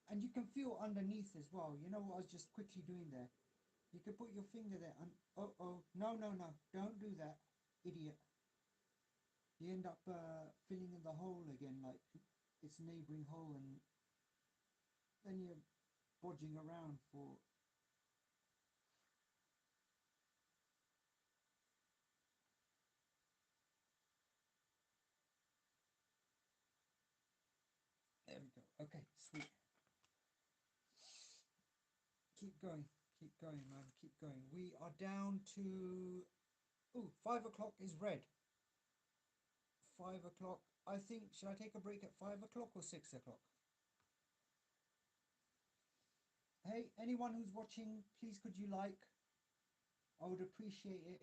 And you can feel underneath as well. You know what I was just quickly doing there? You can put your finger there and oh, no, no, no, don't do that, idiot. You end up filling in the hole again, like its neighboring hole, and then you're bodging around for. There we go. Okay, sweet. Keep going, man, keep going. We are down to. Oh, 5 o'clock is red. 5 o'clock. I think, should I take a break at 5 o'clock or 6 o'clock? Hey, anyone who's watching, please could you like? I would appreciate it.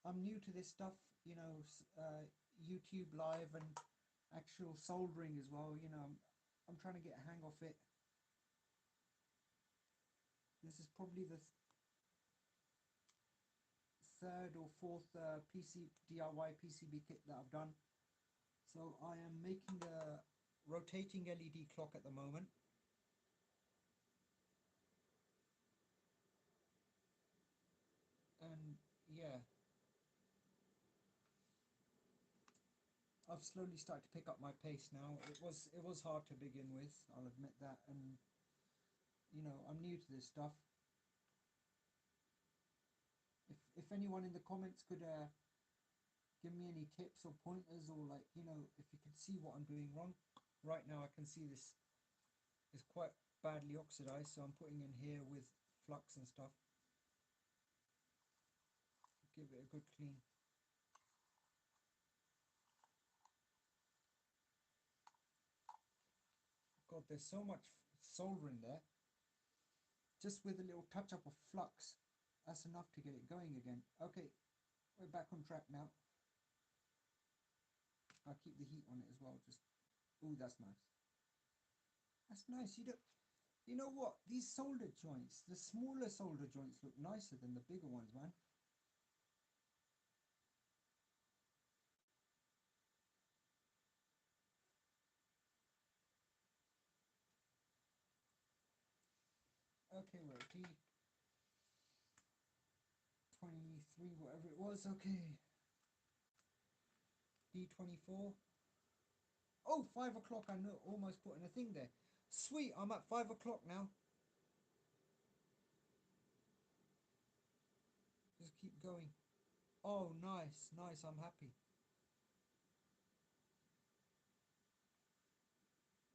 I'm new to this stuff, YouTube live and actual soldering as well. I'm trying to get a hang of it. This is probably the third or fourth DIY PCB kit that I've done. So I am making a rotating LED clock at the moment. And yeah, I've slowly started to pick up my pace now. It was hard to begin with, I'll admit that, and I'm new to this stuff. If anyone in the comments could give me any tips or pointers, or like if you could see what I'm doing wrong. Right now I can see this is quite badly oxidized, so I'm putting in here with flux and stuff. Give it a good clean. God, there's so much soldering there. Just with a little touch up of flux, that's enough to get it going again. Okay, we're back on track now. I'll keep the heat on it as well. Ooh, that's nice. That's nice. You know what? These solder joints, the smaller solder joints look nicer than the bigger ones, man. Okay, we're at D23, whatever it was. Okay, D24. Oh, 5 o'clock. I know, almost putting a thing there. Sweet, I'm at 5 o'clock now. Just keep going. Oh, nice, nice. I'm happy.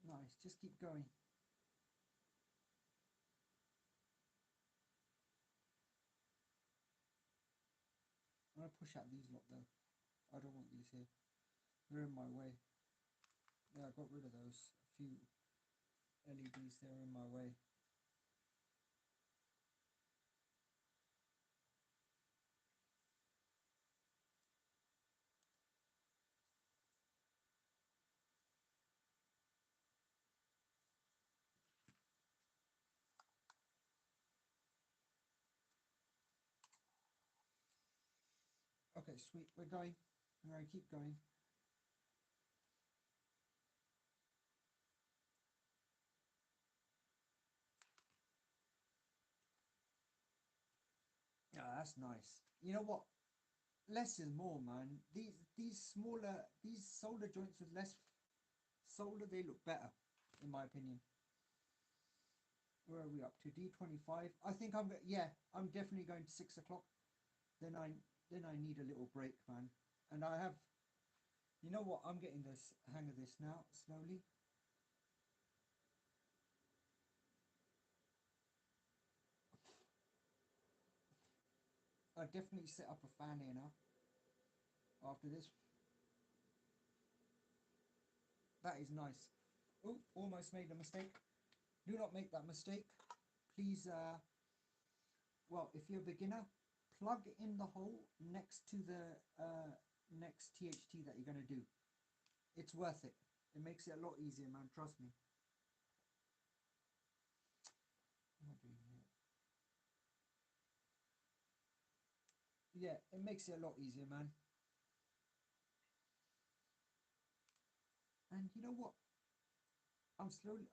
Nice. Just keep going. I'm gonna push out these lot though. I don't want these here. They're in my way. Yeah, I got rid of those. A few LEDs, they're in my way. Okay, sweet. We're going. We're going to keep going. Yeah, that's nice. You know what? Less is more, man. These smaller, these solder joints with less solder, they look better, in my opinion. Where are we up to? D25. I think yeah, I'm definitely going to 6 o'clock. Then I need a little break, man. And I have, you know what? I'm getting this hang of this now, slowly. I definitely set up a fan here now. After this, that is nice. Oh, almost made a mistake. Do not make that mistake. Please, well, if you're a beginner, plug in the hole next to the next THT that you're going to do. It's worth it. It makes it a lot easier, man. Trust me. What am I doing here? Yeah, it makes it a lot easier, man. And you know what? I'm slowly.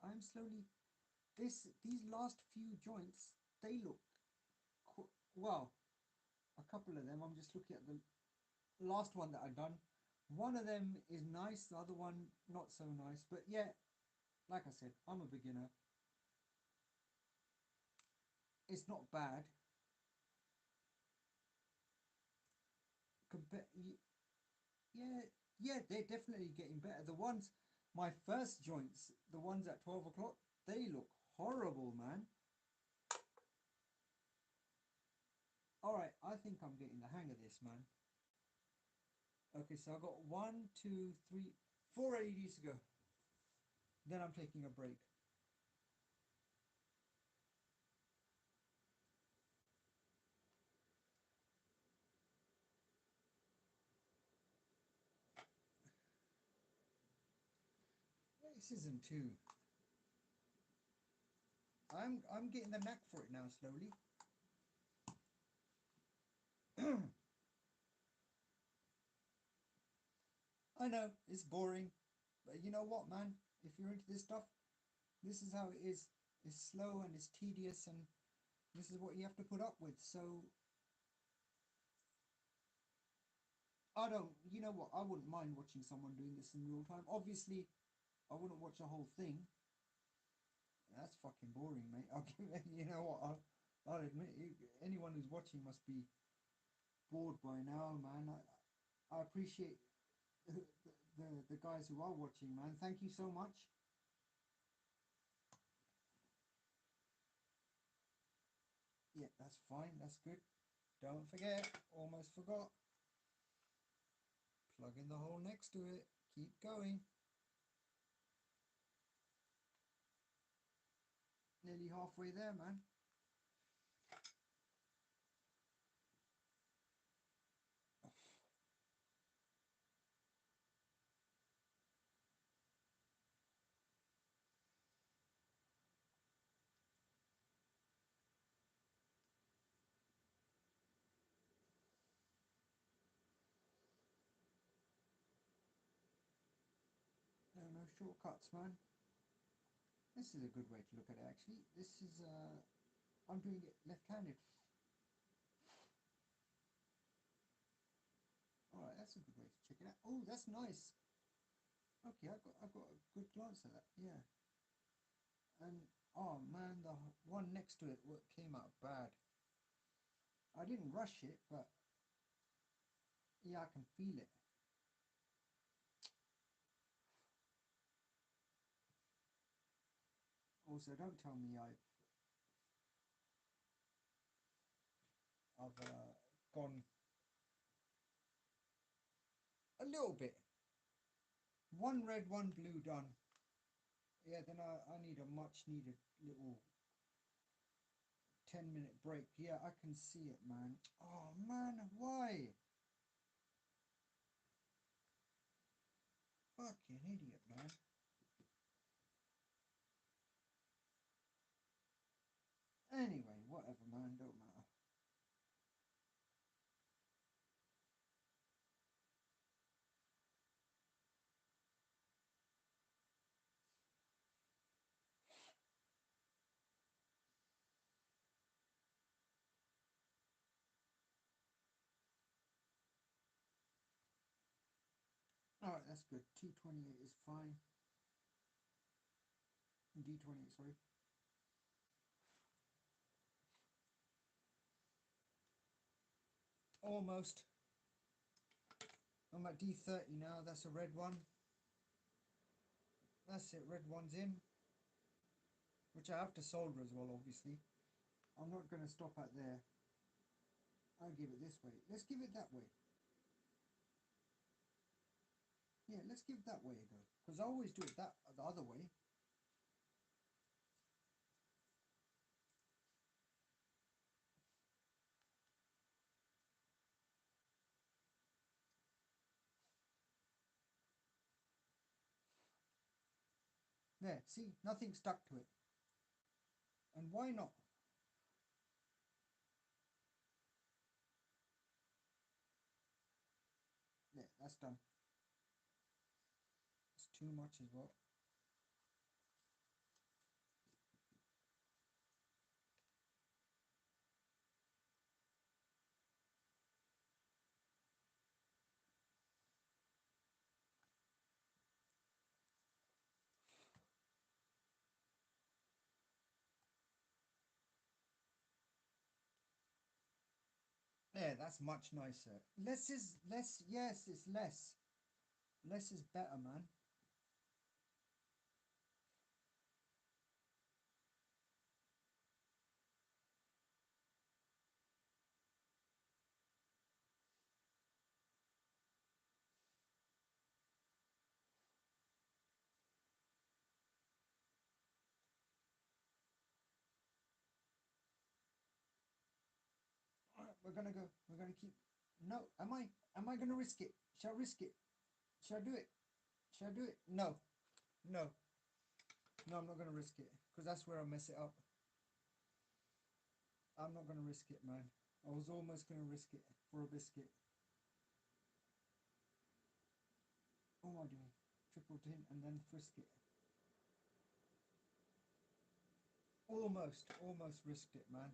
These last few joints, they look, well. A couple of them. I'm just looking at the last one that I've done. One of them is nice, the other one not so nice. But yeah, like I said, I'm a beginner. It's not bad. Compa- yeah, yeah, they're definitely getting better. The ones, my first joints, the ones at 12 o'clock, they look horrible, man. All right, I think I'm getting the hang of this, man. Okay, so I got one, two, three, four LEDs to go. Then I'm taking a break. This isn't too. I'm getting the knack for it now slowly. I know it's boring, but you know what, man? If you're into this stuff, this is how it is. It's slow and it's tedious, and this is what you have to put up with. So I don't. You know what? I wouldn't mind watching someone doing this in real time. Obviously, I wouldn't watch the whole thing. That's fucking boring, mate. I'll give it. You know what? I'll admit. Anyone who's watching must be bored by now, man. I appreciate the guys who are watching, man. Thank you so much. Yeah, that's fine. That's good. Don't forget. Almost forgot. Plug in the hole next to it. Keep going. Nearly halfway there, man. No shortcuts, man. This is a good way to look at it, actually. This is, I'm doing it left-handed. Alright, that's a good way to check it out. Oh, that's nice. Okay, I got a good glance at that, yeah. And, oh man, the one next to it came out bad. I didn't rush it, but yeah, I can feel it. Also, don't tell me I've gone a little bit. One red, one blue done. Yeah, then I need a much needed little 10-minute break. Yeah, I can see it, man. Oh man, why? Fucking idiot, man. Anyway, whatever, man, don't matter. Alright, that's good. 228 is fine. D28, sorry. Almost. I'm at D30 now. That's a red one. That's it. Red one's in. Which I have to solder as well, obviously. I'm not going to stop at there. I'll give it this way. Let's give it that way. Yeah, let's give that way a go. Because I always do it the other way. There, see? Nothing stuck to it. And why not? Yeah, that's done. It's too much as well. Yeah, that's much nicer. Less is less. Yes, it's less. Less is better, man. All right, we're gonna go. We're gonna keep. No, am I? Am I gonna risk it? Shall I risk it? Shall I do it? Shall I do it? No, no, no. I'm not gonna risk it because that's where I mess it up. I'm not gonna risk it, man. I was almost gonna risk it for a biscuit. What am I doing? Triple tin and then frisk it. Almost risked it, man.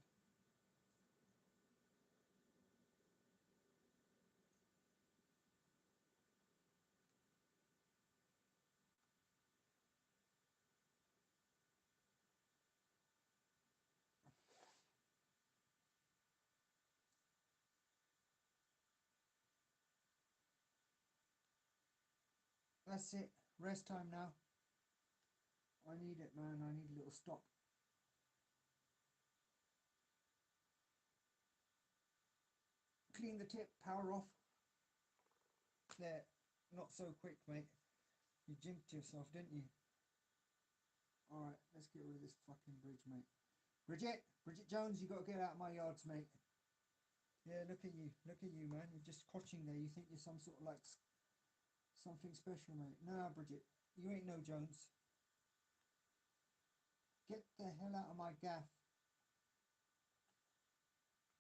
That's it. Rest time now. I need it, man. I need a little stop. Clean the tip. Power off. There. Not so quick, mate. You jinked yourself, didn't you? Alright, let's get rid of this fucking bridge, mate. Bridget Jones, you got to get out of my yards, mate. Yeah, look at you. Look at you, man. You're just crouching there. You think you're some sort of like something special, mate. Nah, Bridget. You ain't no Jones. Get the hell out of my gaff.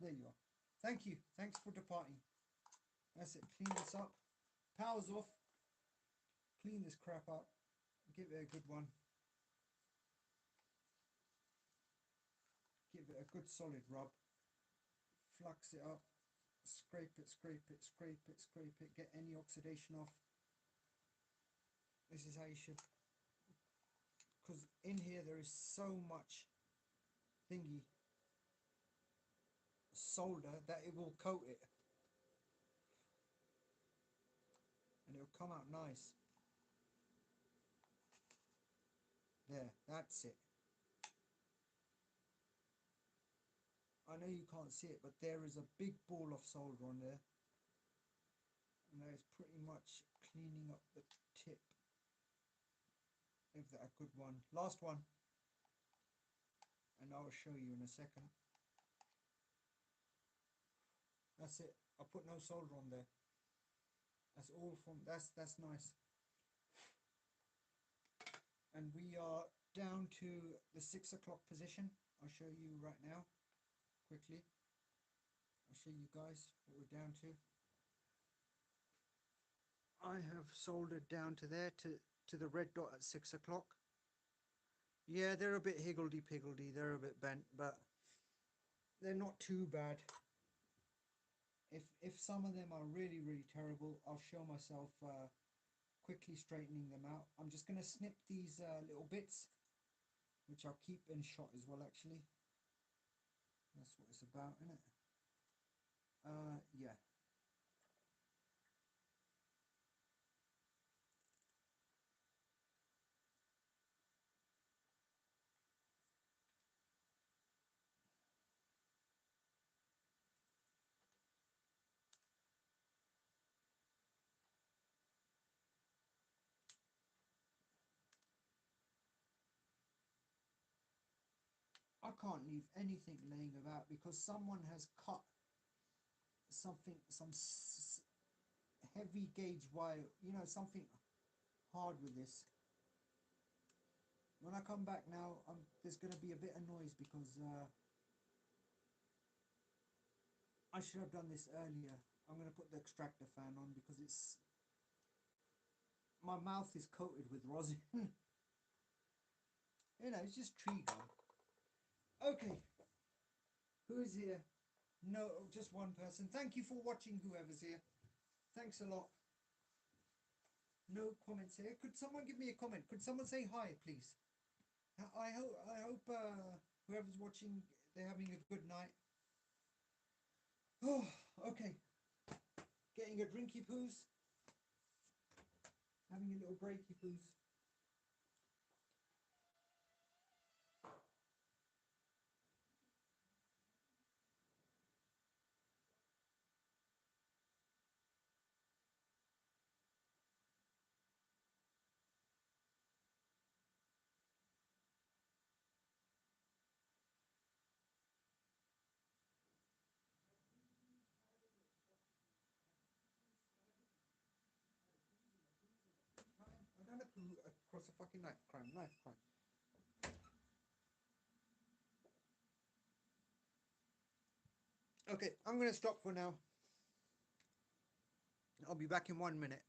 There you are. Thank you. Thanks for departing. That's it. Clean this up. Power's off. Clean this crap up. Give it a good one. Give it a good solid rub. Flux it up. Scrape it, scrape it, scrape it, scrape it. Get any oxidation off. This is how you should. Because in here there is so much thingy solder that it will coat it. And it'll come out nice. There, that's it. I know you can't see it, but there is a big ball of solder on there. And that is pretty much cleaning up the tip. Give that a good one. Last one. And I'll show you in a second. That's it. I put no solder on there. That's all from, that's nice. And we are down to the 6 o'clock position. I'll show you right now, quickly. I'll show you guys what we're down to. I have soldered down to there, to the red dot at 6 o'clock. Yeah, they're a bit higgledy-piggledy, they're a bit bent, but they're not too bad. If some of them are really, really terrible, I'll show myself quickly straightening them out. I'm just going to snip these little bits, which I'll keep in shot as well, actually. That's what it's about, isn't it? Yeah. I can't leave anything laying about because someone has cut something, some heavy gauge wire, you know, something hard with this. When I come back now, there's going to be a bit of noise because I should have done this earlier. I'm going to put the extractor fan on because it's, my mouth is coated with rosin. You know, it's just tree gum. Okay, who's here? No, just one person. Thank you for watching, whoever's here. Thanks a lot. No comments here. Could someone give me a comment? Could someone say hi, please? I hope whoever's watching, they're having a good night. Oh, okay. Getting a drinky poos. Having a little breaky poos. I done a poo across a fucking knife crime. Okay, I'm going to stop for now. I'll be back in 1 minute.